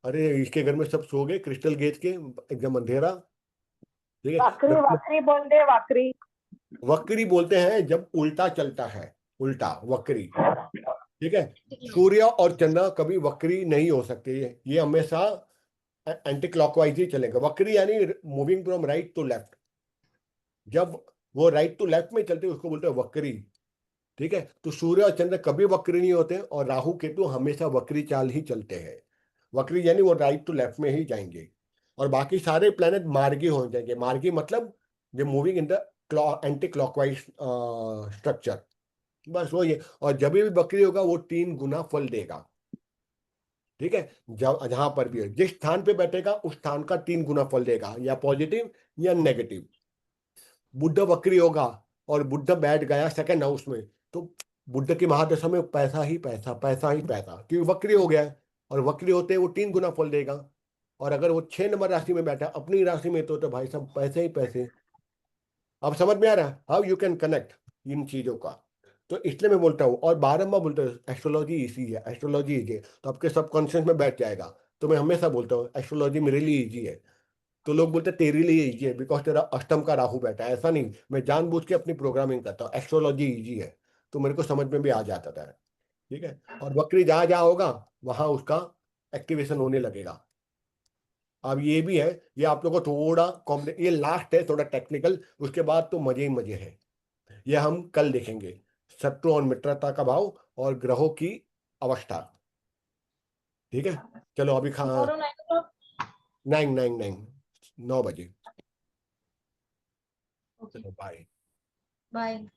अरे इसके घर में सब सो गए, क्रिस्टल गेज के, एकदम अंधेरा। ठीक है, वाकरी जब वाकरी बोलते हैं, वाकरी। वक्री बोलते हैं जब उल्टा चलता है, उल्टा वक्री। ठीक है, सूर्य और चंद्र कभी वक्री नहीं हो सकते, ये हमेशा एंटी क्लॉकवाइज ही चलेगा। वक्री यानी moving from right to left, जब वो राइट टू लेफ्ट में चलते हैं उसको बोलते हैं वक्री। ठीक है, तो सूर्य और चंद्र कभी वक्री नहीं होते, और राहु केतु हमेशा वक्री चाल ही चलते हैं। वक्री यानी वो राइट टू लेफ्ट में ही जाएंगे, और बाकी सारे प्लेनेट मार्गी हो जाएंगे। मार्गी मतलब दे moving in the anti clockwise structure, बस वही है। और जब भी वक्री होगा वो 3 गुना फल देगा। ठीक है, जब जहां पर भी है, जिस स्थान पे बैठेगा उस स्थान का 3 गुना फल देगा, या पॉजिटिव या नेगेटिव। बुद्ध वक्री होगा और बुद्ध बैठ गया सेकंड हाउस में, तो बुद्ध की महादशा में पैसा ही पैसा, पैसा ही पैसा, क्योंकि वक्री हो गया है। और वक्री होते ही वो 3 गुना फल देगा। और अगर वो 6 नंबर राशि में बैठा अपनी राशि में, तो भाई साहब पैसे ही पैसे। अब समझ में आ रहा है how you can connect in चीजों का। तो इसलिए मैं बोलता हूँ और बारम्बार बोलता हूँ, एस्ट्रोलॉजी इजी है, एस्ट्रोलॉजी इजी है, तो आपके सबकॉन्शियस में बैठ जाएगा। तो मैं हमेशा बोलता हूँ एस्ट्रोलॉजी मेरे लिए इजी है। तो लोग बोलते हैं तेरे लिए इजी है बिकॉज तेरा अष्टम का राहु बैठा है। ऐसा नहीं, मैं जानबूझ के अपनी प्रोग्रामिंग करता हूँ, एस्ट्रोलॉजी इजी है। तो मेरे को समझ में भी आ जाता था। ठीक है, और वक्री जहाँ जहाँ होगा वहां उसका एक्टिवेशन होने लगेगा। अब ये भी है, ये आप लोगों को थोड़ा ये लास्ट है थोड़ा टेक्निकल, उसके बाद तो मजे ही मजे हैं। ये हम कल देखेंगे, शत्रु और मित्रता का भाव और ग्रहों की अवस्था। ठीक है, चलो अभी Tomorrow 9 o'clock. 9 9 9 9 बजे। Okay. चलो बाय। Bye.